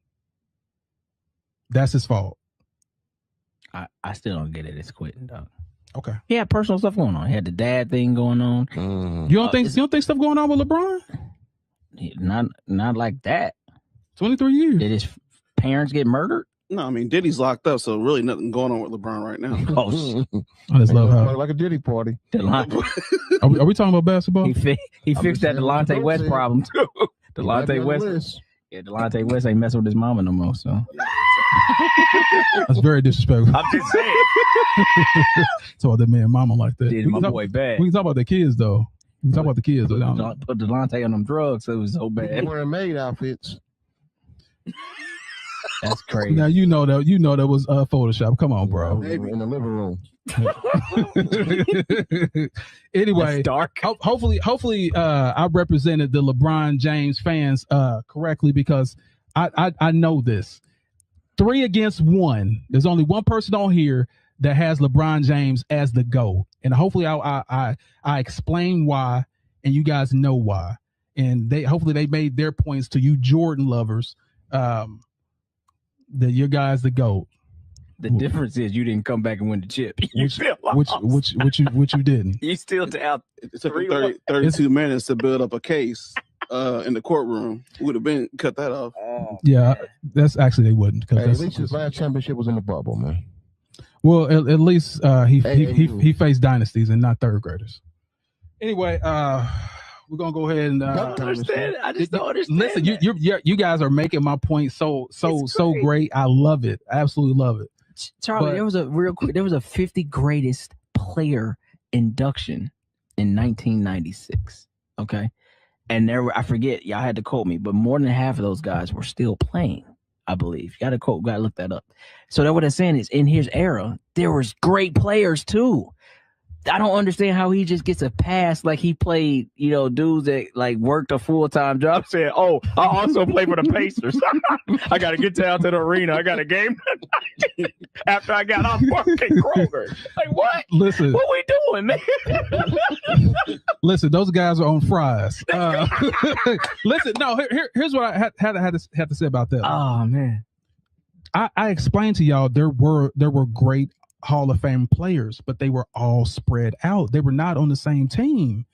Speaker 2: that's his fault.
Speaker 1: I still don't get it. It's quitting, dog.
Speaker 2: Okay.
Speaker 1: He had personal stuff going on. He had the dad thing going on.
Speaker 2: You don't think stuff going on with LeBron?
Speaker 1: Not like that.
Speaker 2: 23 years.
Speaker 1: Did his parents get murdered?
Speaker 4: No, I mean Diddy's locked up, so really nothing going on with LeBron right now.
Speaker 2: I just love how
Speaker 3: like a Diddy party.
Speaker 2: Are we talking about basketball?
Speaker 1: He fixed that Delonte West problem too. Delonte West. Yeah, Delonte West ain't messing with his mama no more. So
Speaker 2: that's very disrespectful.
Speaker 1: I'm just saying.
Speaker 2: So that man, mama like that.
Speaker 1: Did my boy bad.
Speaker 2: We can talk about the kids though. You talk about the kids.
Speaker 1: Put Delonte on them drugs, so it was so bad.
Speaker 3: Wearing maid outfits.
Speaker 1: That's crazy.
Speaker 2: Now you know that was Photoshop. Come on, bro.
Speaker 3: In the living room.
Speaker 2: Anyway,
Speaker 1: dark.
Speaker 2: Hopefully, I represented the LeBron James fans correctly, because I know this. 3 against 1. There's only one person on here that has LeBron James as the GOAT, and hopefully I explain why, and you guys know why, and hopefully they made their points to you Jordan lovers, that your guys the GOAT.
Speaker 1: The difference is you didn't come back and win the chip.
Speaker 2: Which you didn't.
Speaker 1: You still down.
Speaker 4: It took 32 minutes to build up a case in the courtroom. Would have been cut that off.
Speaker 2: Yeah, that's actually they wouldn't.
Speaker 3: Hey, at least his last championship was in the bubble, man.
Speaker 2: Well, at least he faced dynasties and not third graders. Anyway, we're gonna go ahead and
Speaker 1: I just don't understand.
Speaker 2: Listen, you guys are making my point so great. I love it. I absolutely love it.
Speaker 1: Charlie, there was a 50 greatest player induction in 1996. Okay. And I forget, y'all had to quote me, but more than half of those guys were still playing, I believe. You gotta look that up. So that what I'm saying is, in his era, there was great players too. I don't understand how he just gets a pass like he played, dudes that like worked a full-time job saying, oh, I also play for the Pacers. I got to get down to the arena. I got a game after I got off fucking Kroger. Like, what?
Speaker 2: Listen.
Speaker 1: What we doing, man?
Speaker 2: Listen, those guys are on fries. Listen, no, here's what I had to say about that.
Speaker 1: Oh, man.
Speaker 2: I explained to y'all there were great Hall of Fame players, but they were all spread out. They were not on the same team.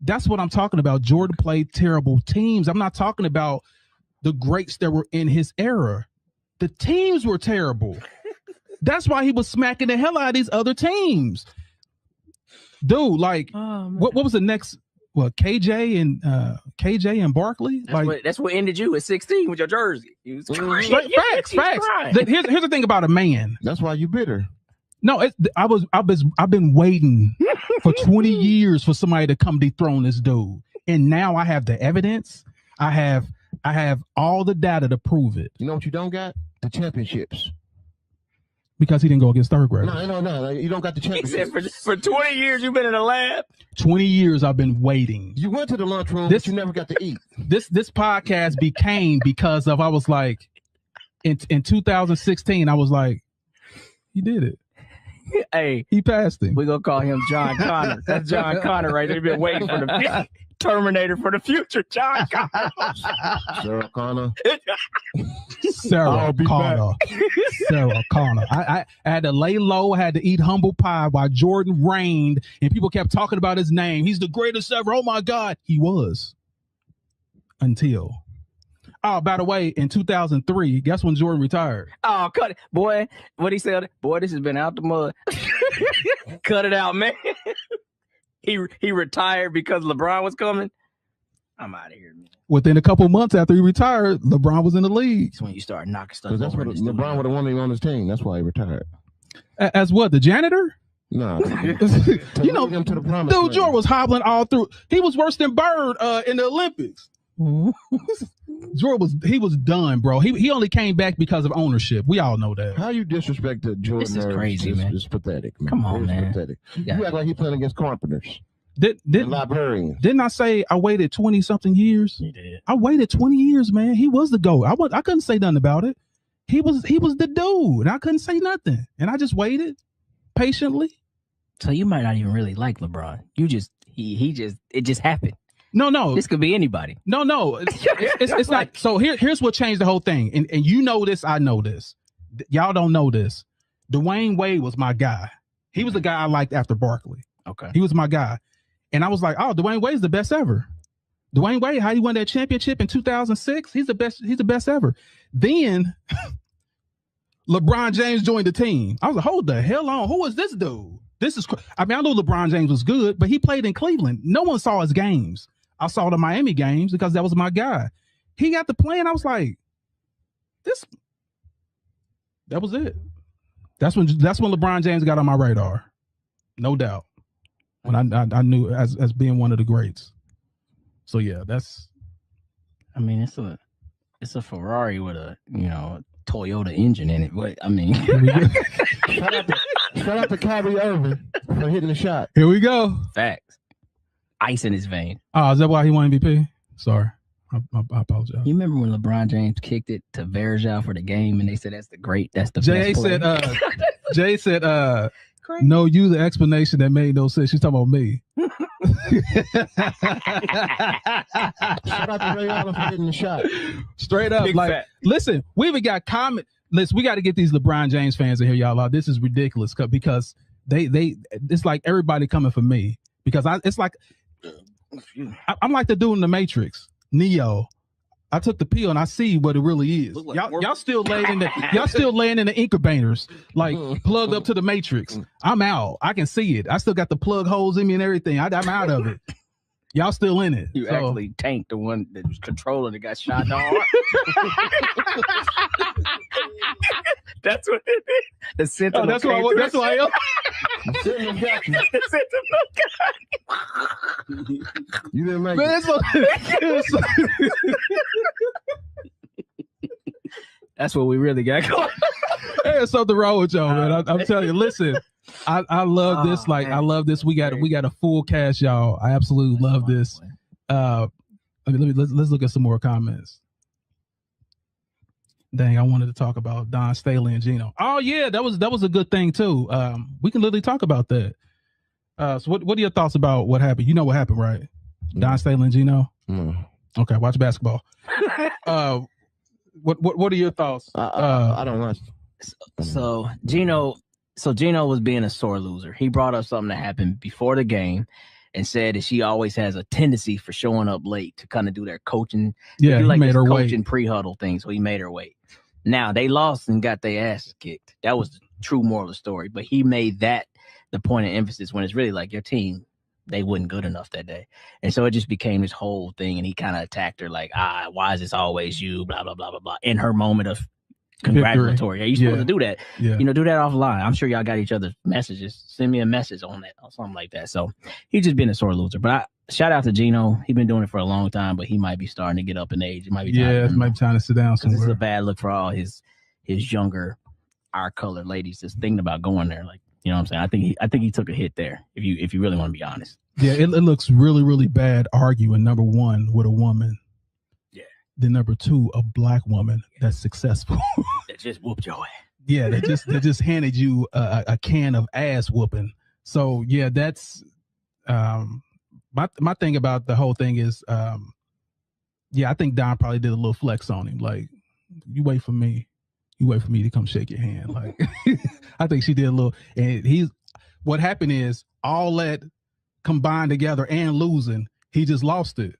Speaker 2: That's what I'm talking about. Jordan played terrible teams. I'm not talking about the greats that were in his era. The teams were terrible. That's why he was smacking the hell out of these other teams. Dude, like, what was the next? What, KJ and Barkley?
Speaker 1: That's what ended you at 16 with your jersey.
Speaker 2: Facts. Here's the thing about a man.
Speaker 3: That's why you bitter.
Speaker 2: No, I've been waiting for 20 years for somebody to come dethrone this dude, and now I have the evidence. I have all the data to prove it.
Speaker 3: You know what you don't got? The championships.
Speaker 2: Because he didn't go against third graders.
Speaker 3: No. You don't got the championships.
Speaker 1: For 20 years you've been in the lab.
Speaker 2: 20 years I've been waiting.
Speaker 3: You went to the lunchroom, but you never got to eat.
Speaker 2: This podcast became because of, I was like, in 2016, I was like, he did it.
Speaker 1: Hey,
Speaker 2: he passed him.
Speaker 1: We're gonna call him John Connor. That's John Connor right there. Been waiting for the Terminator for the future. John Connor.
Speaker 3: Sarah Connor.
Speaker 2: Sarah Connor. I had to lay low. I had to eat humble pie while Jordan reigned, and people kept talking about his name. He's the greatest ever. Oh my God, he was. Until. Oh, by the way, in 2003, guess when Jordan retired?
Speaker 1: Oh, cut it. Boy, what he said, boy, this has been out the mud. Cut it out, man. He retired because LeBron was coming. I'm out of here, man.
Speaker 2: Within a couple months after he retired, LeBron was in the league.
Speaker 1: That's when you start knocking stuff
Speaker 3: That's what LeBron would have wanted him on his team. That's why he retired.
Speaker 2: As what, the janitor?
Speaker 3: No.
Speaker 2: You know,
Speaker 3: him to the promised
Speaker 2: dude,
Speaker 3: land.
Speaker 2: Jordan was hobbling all through. He was worse than Bird in the Olympics. Jordan was done, bro. He only came back because of ownership. We all know that.
Speaker 3: How you disrespect the Jordan?
Speaker 1: This is crazy, man.
Speaker 3: It's pathetic, man.
Speaker 1: Come on, man.
Speaker 3: Pathetic. You act like he playing against carpenters. Librarians.
Speaker 2: Didn't I say I waited 20 something years?
Speaker 1: You did.
Speaker 2: I waited 20 years, man. He was the GOAT. I couldn't say nothing about it. He was the dude, and I couldn't say nothing. And I just waited patiently.
Speaker 1: So you might not even really like LeBron. You just it just happened.
Speaker 2: No.
Speaker 1: This could be anybody.
Speaker 2: No. It's not. So here's what changed the whole thing. And you know this, I know this. Y'all don't know this. Dwayne Wade was my guy. He was the guy I liked after Barkley.
Speaker 1: Okay.
Speaker 2: He was my guy. And I was like, oh, Dwayne Wade's the best ever. Dwayne Wade, how he won that championship in 2006? He's the best ever. Then LeBron James joined the team. I was like, hold the hell on. Who is this dude? I know LeBron James was good, but he played in Cleveland. No one saw his games. I saw the Miami games because that was my guy. He got to play, and I was like, that was it. That's when LeBron James got on my radar. No doubt. when I knew as being one of the greats. So yeah, that's.
Speaker 1: I mean, it's a Ferrari with a Toyota engine in it. But I mean,
Speaker 3: shout out to Kyrie Irving for hitting the shot.
Speaker 2: Here we go.
Speaker 1: Facts. Ice in his vein.
Speaker 2: Oh, is that why he won MVP? Sorry. I apologize.
Speaker 1: You remember when LeBron James kicked it to Verjao for the game, and they said that's the best
Speaker 2: Jay
Speaker 1: play?
Speaker 2: Jay said, no, you the explanation that made no sense. She's talking about me.
Speaker 3: Shout out to Ray Allen for hitting the shot.
Speaker 2: Straight up. Listen, we even got comment. Listen, we got to get these LeBron James fans in here, y'all. This is ridiculous because it's like everybody coming for me because I'm like the dude in the Matrix. Neo, I took the pill and I see what it really is. Like y'all still laying in the incubators, like plugged up to the Matrix. I'm out. I can see it. I still got the plug holes in me and everything. I'm out of it. Y'all still in it.
Speaker 1: You actually tanked the one that was controlling that got shot down. That's what it is. The sentinel.
Speaker 2: That's who I am.
Speaker 3: You didn't make
Speaker 2: it.
Speaker 1: That's what we really got going.
Speaker 2: There's something wrong with y'all, man. I'm telling you. Listen, I love this. Like, man. I love this. We got a full cast, y'all. I absolutely love this. Let's look at some more comments. Dang, I wanted to talk about Don Staley and Gino. Oh yeah, that was a good thing too. We can literally talk about that. So what are your thoughts about what happened? You know what happened, right? Don Staley and Gino. Okay, watch basketball. What are your thoughts?
Speaker 3: I don't know.
Speaker 1: So Gino was being a sore loser. He brought up something that happened before the game and said that she always has a tendency for showing up late to kind of do their coaching.
Speaker 2: Yeah,
Speaker 1: like
Speaker 2: made her
Speaker 1: coaching
Speaker 2: wait.
Speaker 1: pre-huddle thing, so he made her wait. Now they lost and got their asses kicked. That was the true moral of the story. But he made that the point of emphasis when it's really like your team, they wasn't good enough that day. And so it just became this whole thing. And he kind of attacked her like, why is this always you? Blah, blah, blah, blah, blah. In her moment of congratulatory. Are you supposed to do that?
Speaker 2: Yeah.
Speaker 1: Do that offline. I'm sure y'all got each other's messages. Send me a message on that or something like that. So he's just been a sore loser. But shout out to Gino. He's been doing it for a long time, but he might be starting to get up in age. It might be
Speaker 2: it might be time to sit down somewhere.
Speaker 1: This is a bad look for all his younger, our colored ladies just thinking about going there. Like, you know what I'm saying? I think he took a hit there. If you really want to be honest.
Speaker 2: Yeah, it looks really, really bad arguing number one with a woman.
Speaker 1: Yeah.
Speaker 2: Then number two, a black woman that's successful.
Speaker 1: That just whooped your ass.
Speaker 2: Yeah, they just handed you a can of ass whooping. So yeah, that's my thing about the whole thing is I think Don probably did a little flex on him. Like, you wait for me to come shake your hand. Like, I think she did a little. And what happened is all that combined together and losing, he just lost it.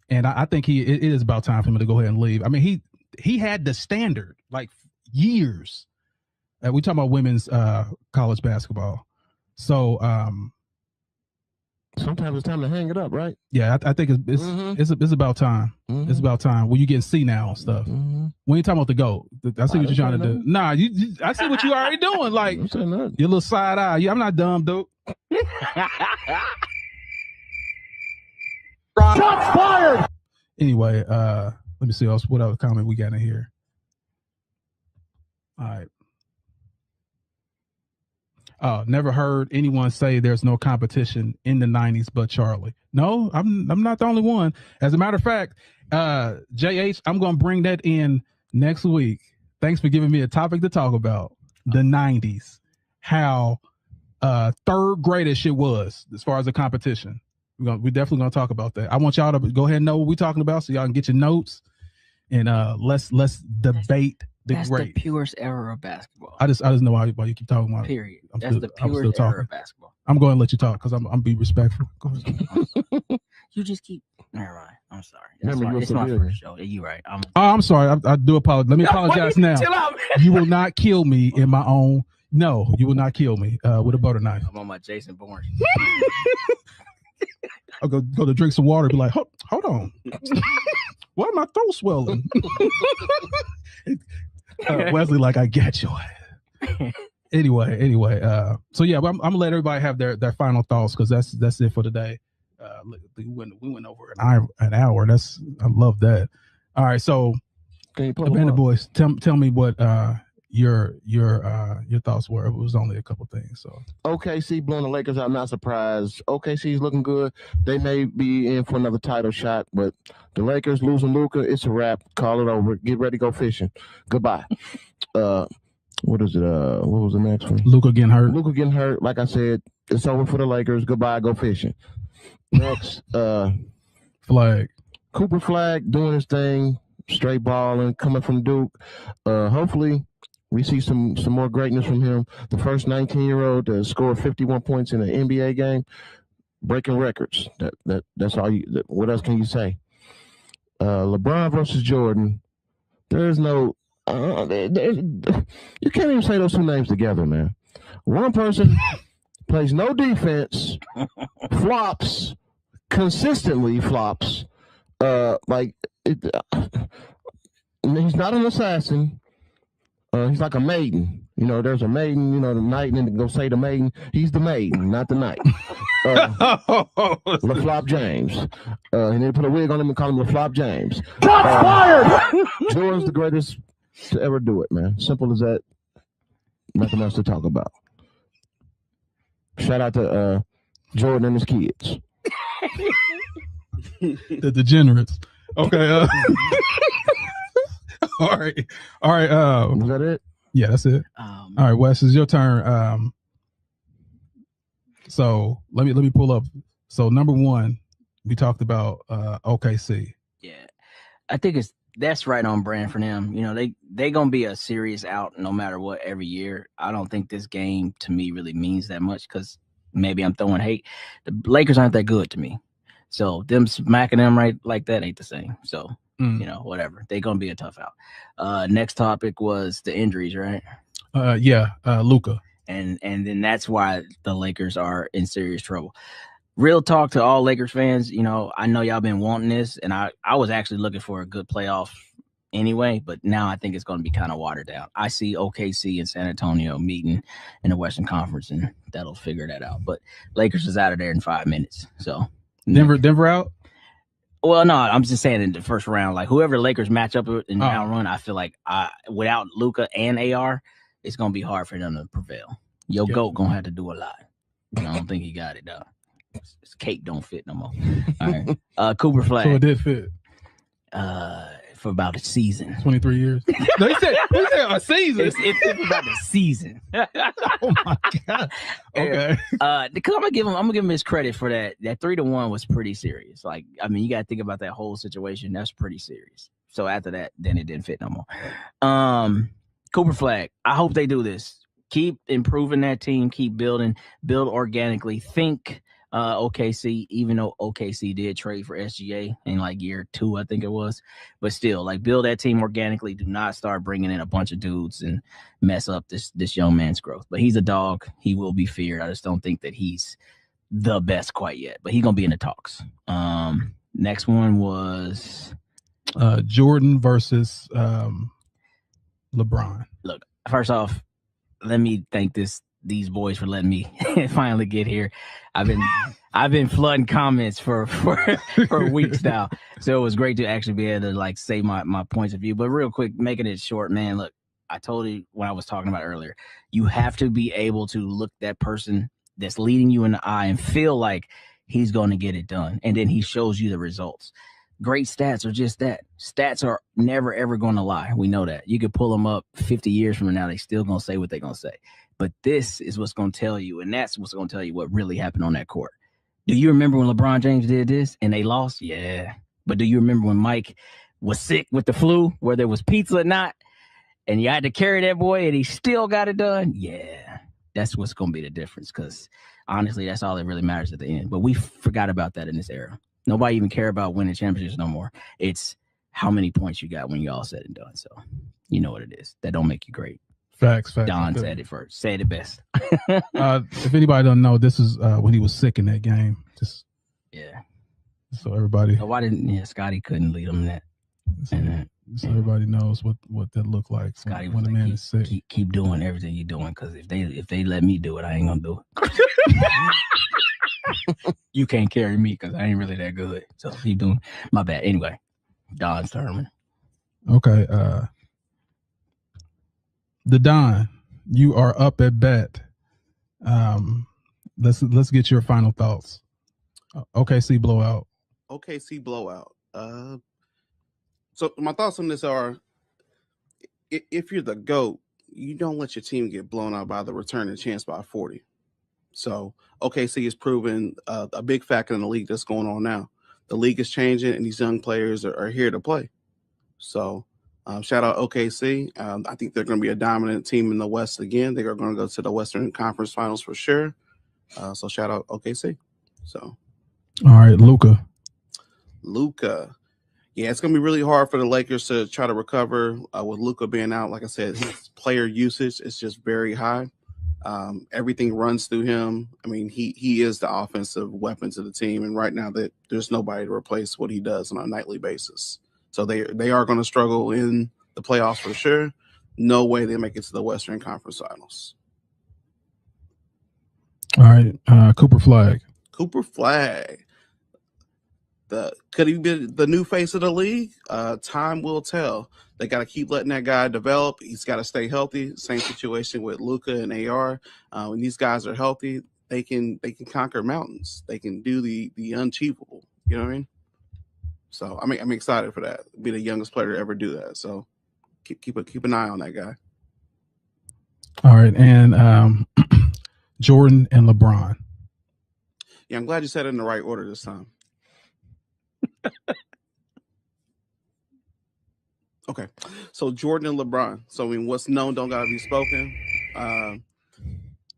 Speaker 2: And I think it is about time for him to go ahead and leave. I mean, he had the standard like years. We talking about women's college basketball. So
Speaker 3: sometimes it's time to hang it up, right?
Speaker 2: Yeah, I think it's about time. Mm-hmm. It's about time. Well, you get C now and stuff. Mm-hmm. When you talking about the GOAT, I see what you're trying to do. Nah, I see what you already doing. Like your little side eye. I'm not dumb, dude.
Speaker 5: Shots fired.
Speaker 2: Anyway, let me see what other comment we got in here. All right. Never heard anyone say there's no competition in the 90s but Charlie. No, I'm not the only one. As a matter of fact, JH, I'm going to bring that in next week. Thanks for giving me a topic to talk about. The 90s. How third greatest shit was as far as the competition. We're definitely going to talk about that. I want y'all to go ahead and know what we're talking about so y'all can get your notes and let's debate
Speaker 1: That's
Speaker 2: great.
Speaker 1: The purest era of basketball.
Speaker 2: I just know why you keep talking about it.
Speaker 1: Period. That's the purest era of basketball.
Speaker 2: I'm going to let you talk because I'm be respectful. Go ahead.
Speaker 1: You just keep. Never mind. I'm sorry. It's my first show. You're right.
Speaker 2: I'm sorry. I do apologize. Let me apologize now.
Speaker 1: Chill out, man.
Speaker 2: You will not kill me in my own. No, you will not kill me with a butter knife.
Speaker 1: I'm on my Jason Bourne.
Speaker 2: I'll go to drink some water. Be like, hold on. Why my throat swelling? Wesley, like, I got you. Anyway, so yeah, I'm gonna let everybody have their final thoughts because that's it for today. We went over an hour. I love that. All right, so Abandoned Boys, tell me what your thoughts were. It was only a couple things. So
Speaker 3: OKC blowing the Lakers out, not surprised. OKC's looking good. They may be in for another title shot, but the Lakers losing Luka, it's a wrap. Call it over. Get ready to go fishing. Goodbye. What is it? What was the next one?
Speaker 2: Luka getting hurt.
Speaker 3: Luka getting hurt. Like I said, it's over for the Lakers. Goodbye. Go fishing. Next,
Speaker 2: Flag.
Speaker 3: Cooper Flag doing his thing, straight balling, coming from Duke. Hopefully, we see some more greatness from him. The first 19-year-old to score 51 points in an NBA game, breaking records. That's all. What else can you say? LeBron versus Jordan. There is no. You can't even say those two names together, man. One person plays no defense, flops, consistently flops. He's not an assassin. He's like a maiden. You know, there's a maiden, you know, the knight, and then go say the maiden. He's the maiden, not the knight. LaFlop James. And they put a wig on him and call him LaFlop James. Fired! Jordan's the greatest to ever do it, man. Simple as that. Nothing else to talk about. Shout out to Jordan and his kids.
Speaker 2: The degenerates. Okay. All right.
Speaker 3: Is that it?
Speaker 2: Yeah, that's it. All right, Wes, it's your turn. So let me pull up. So number one, we talked about OKC.
Speaker 1: Yeah, I think that's right on brand for them. You know, they gonna be a serious out no matter what every year. I don't think this game to me really means that much because maybe I'm throwing hate. The Lakers aren't that good to me, so them smacking them right like that ain't the same. So you know, whatever. They're gonna be a tough out. Next topic was the injuries, right?
Speaker 2: Luka.
Speaker 1: And then that's why the Lakers are in serious trouble. Real talk to all Lakers fans, you know, I know y'all been wanting this, and I was actually looking for a good playoff anyway, but now I think it's going to be kind of watered down. I see OKC and San Antonio meeting in the Western Conference, and that'll figure that out. But Lakers is out of there in 5 minutes. So
Speaker 2: Denver out?
Speaker 1: Well, no, I'm just saying in the first round, like whoever the Lakers match up in the run, I feel like without Luka and AR, it's going to be hard for them to prevail. GOAT going to have to do a lot. I don't think he got it done. His cape don't fit no more. All right. Cooper Flag.
Speaker 2: So it did fit.
Speaker 1: For about a season.
Speaker 2: 23 years. They said a season.
Speaker 1: It fit for about a season.
Speaker 2: Oh my God. Okay.
Speaker 1: Because I'm gonna give him his credit for that. That 3-1 was pretty serious. Like, I mean, you gotta think about that whole situation. That's pretty serious. So after that, then it didn't fit no more. Cooper Flag. I hope they do this. Keep improving that team. Keep build organically. Think OKC, even though OKC did trade for SGA in like year 2, I think it was, but still, like, build that team organically. Do not start bringing in a bunch of dudes and mess up this young man's growth. But he's a dog. He will be feared. I just don't think that he's the best quite yet, but he's gonna be in the talks. Next one was
Speaker 2: Jordan versus LeBron.
Speaker 1: Look, first off, let me thank these boys for letting me finally get here. I've been flooding comments for weeks now, so it was great to actually be able to like say my points of view. But real quick, making it short, man. Look, I told you when I was talking about earlier, you have to be able to look that person that's leading you in the eye and feel like he's going to get it done, and then he shows you the results. Great stats are just that. Stats are never ever going to lie. We know that. You could pull them up 50 years from now, they still going to say what they're going to say. But this is what's going to tell you, and that's what's going to tell you what really happened on that court. Do you remember when LeBron James did this and they lost? Yeah. But do you remember when Mike was sick with the flu, where there was pizza or not, and you had to carry that boy and he still got it done? Yeah. That's what's going to be the difference, because honestly, that's all that really matters at the end. But we forgot about that in this era. Nobody even care about winning championships no more. It's how many points you got when you all said and done. So you know what it is. That don't make you great.
Speaker 2: Facts.
Speaker 1: Don said it first. Said it best.
Speaker 2: If anybody don't know, this is when he was sick in that game. Just
Speaker 1: yeah.
Speaker 2: So everybody.
Speaker 1: So why didn't Scotty couldn't lead him in that?
Speaker 2: So everybody knows what that look like
Speaker 1: Scotty
Speaker 2: when
Speaker 1: was
Speaker 2: a
Speaker 1: like,
Speaker 2: man is sick.
Speaker 1: keep doing everything you're doing, because if they let me do it, I ain't gonna do it. You can't carry me because I ain't really that good. So keep doing. My bad. Anyway, Don Thurman.
Speaker 2: Okay. The Don, you are up at bat. Let's get your final thoughts. OKC blowout.
Speaker 4: OKC blowout. So my thoughts on this are: if you're the GOAT, you don't let your team get blown out by the returning chance by 40. So OKC has proven a big factor in the league that's going on now. The league is changing, and these young players are here to play. So shout out OKC. I think they're going to be a dominant team in the West again. They are going to go to the Western Conference Finals for sure. So shout out OKC. So,
Speaker 2: all right, Luka.
Speaker 4: Yeah, it's going to be really hard for the Lakers to try to recover with Luka being out. Like I said, his player usage is just very high. Everything runs through him. I mean, he is the offensive weapon to the team, and right now that there's nobody to replace what he does on a nightly basis. So they are going to struggle in the playoffs for sure. No way they make it to the Western Conference Finals.
Speaker 2: All right, Cooper Flag.
Speaker 4: Could he be the new face of the league? Time will tell. They got to keep letting that guy develop. He's got to stay healthy. Same situation with Luka and AR. When these guys are healthy, they can conquer mountains. They can do the unachievable. You know what I mean? So I'm excited for that. Be the youngest player to ever do that. So keep an eye on that guy.
Speaker 2: All right, and Jordan and LeBron.
Speaker 4: Yeah, I'm glad you said it in the right order this time. Okay, so Jordan and LeBron. So I mean, what's known don't gotta be spoken.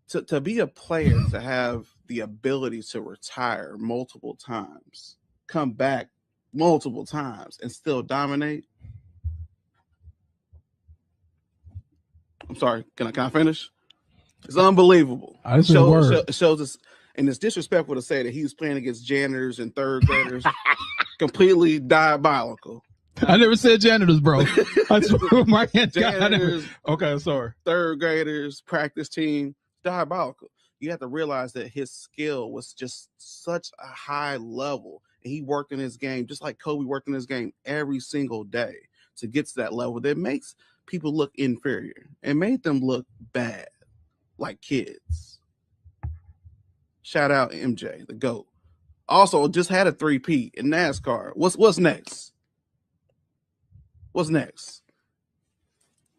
Speaker 4: To be a player, to have the ability to retire multiple times, come back multiple times, and still dominate. I'm sorry. Can I finish? It's unbelievable.
Speaker 2: I shows
Speaker 4: us, and it's disrespectful to say that he was playing against janitors and third graders. Completely diabolical.
Speaker 2: I never said janitors, bro. I swear my hand.
Speaker 4: Janitors,
Speaker 2: okay, sorry.
Speaker 4: Third graders, practice team, diabolical. You have to realize that his skill was just such a high level, and he worked in his game just like Kobe worked in his game every single day to get to that level that makes people look inferior and made them look bad, like kids. Shout out MJ, the GOAT. Also, just had a 3-peat in NASCAR. What's next? What's next?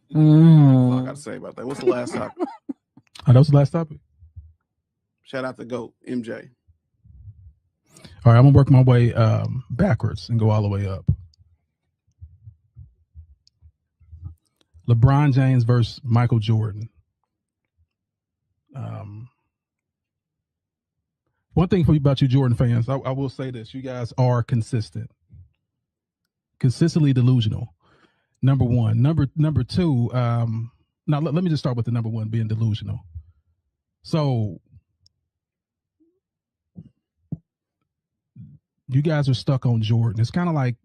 Speaker 4: That's all I got to say about that. What's the last topic?
Speaker 2: That was the last topic.
Speaker 4: Shout out to GOAT, MJ.
Speaker 2: All right, I'm going to work my way backwards and go all the way up. LeBron James versus Michael Jordan. One thing about you Jordan fans, I will say this. You guys are consistently delusional. Number one. Number two, now let me just start with the number one, being delusional. So you guys are stuck on Jordan. It's kind of like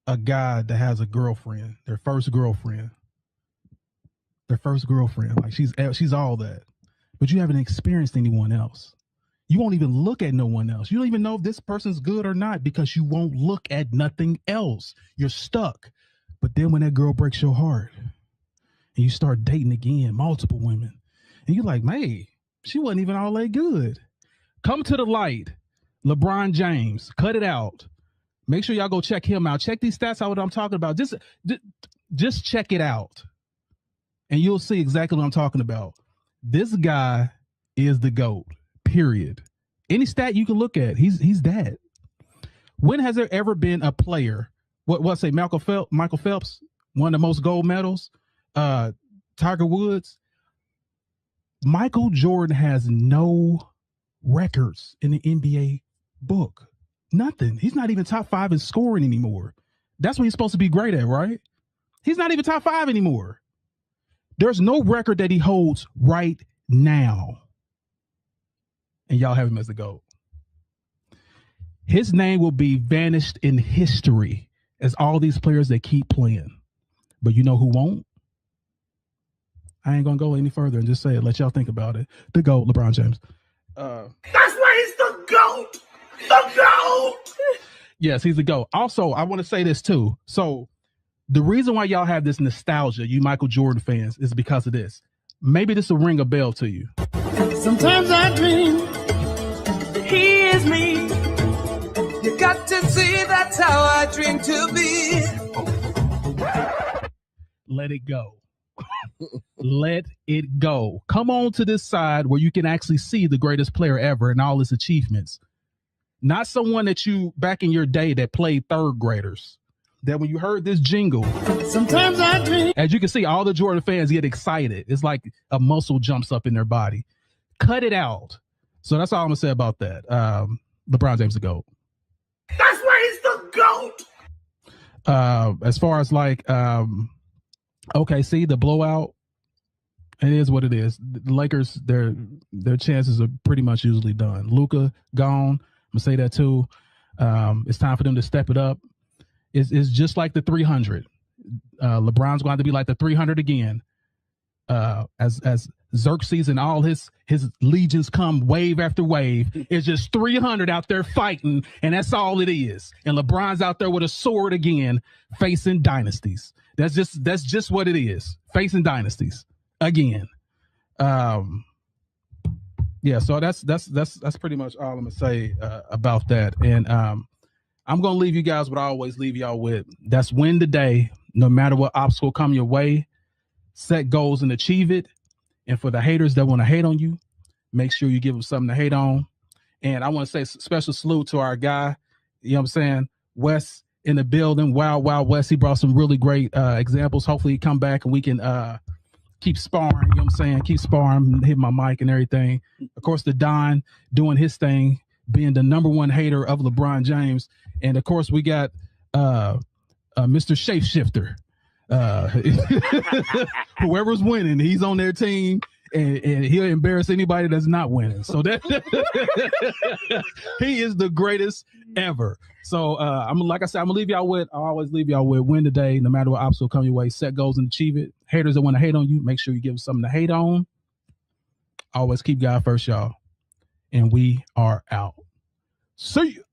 Speaker 2: a guy that has a girlfriend, their first girlfriend. Like she's all that, but you haven't experienced anyone else. You won't even look at no one else. You don't even know if this person's good or not because you won't look at nothing else. You're stuck. But then when that girl breaks your heart and you start dating again, multiple women, and you're like, hey, she wasn't even all that good. Come to the light. LeBron James, cut it out. Make sure y'all go check him out. Check these stats out, what I'm talking about. Just check it out. And you'll see exactly what I'm talking about. This guy is the GOAT. Period. Any stat you can look at, he's that. When has there ever been a player? What say Michael Phelps, one of the most gold medals. Tiger Woods. Michael Jordan has no records in the NBA book. Nothing. He's not even top 5 in scoring anymore. That's what he's supposed to be great at, right? He's not even top 5 anymore. There's no record that he holds right now. And y'all have him as the GOAT. His name will be vanished in history is all these players that keep playing. But you know who won't? I ain't gonna go any further and just say it. Let y'all think about it. The GOAT, LeBron James.
Speaker 5: That's why he's the GOAT. The GOAT.
Speaker 2: Yes, he's the GOAT. Also, I want to say this too. So the reason why y'all have this nostalgia, you Michael Jordan fans, is because of this. Maybe this will ring a bell to you.
Speaker 8: Sometimes I dream he is me. You got to see that's how I dream to be.
Speaker 2: Let it go. Let it go. Come on to this side where you can actually see the greatest player ever and all his achievements. Not someone that you, back in your day, that played third graders. That when you heard this jingle,
Speaker 8: sometimes I dream.
Speaker 2: As you can see, all the Jordan fans get excited. It's like a muscle jumps up in their body. Cut it out. So that's all I'm going to say about that. LeBron James the GOAT.
Speaker 5: That's why he's the GOAT.
Speaker 2: As far as like, okay, see the blowout, it is what it is. The Lakers, their chances are pretty much usually done. Luka gone. I'm gonna say that too. It's time for them to step it up. It's just like the 300. LeBron's going to be like the 300 again. As Xerxes and all his legions come wave after wave, it's just 300 out there fighting, and that's all it is. And LeBron's out there with a sword again, facing dynasties. That's just what it is, facing dynasties again. Yeah, so that's pretty much all I'm gonna say about that. And I'm gonna leave you guys what I always leave y'all with. That's win the day, no matter what obstacle come your way. Set goals and achieve it. And for the haters that want to hate on you, make sure you give them something to hate on. And I want to say special salute to our guy, you know what I'm saying, Wes in the building. Wild West. He brought some really great examples. Hopefully he come back and we can keep sparring, you know what I'm saying? Keep sparring, hit my mic and everything. Of course, the Don doing his thing, being the number one hater of LeBron James. And of course, we got Mr. Shapeshifter. Whoever's winning, he's on their team, and he'll embarrass anybody that's not winning. So that he is the greatest ever. So I'm like I said, I'm gonna leave y'all with. I always leave y'all with win today, no matter what obstacle come your way. Set goals and achieve it. Haters that want to hate on you, make sure you give them something to hate on. Always keep God first, y'all. And we are out. See you.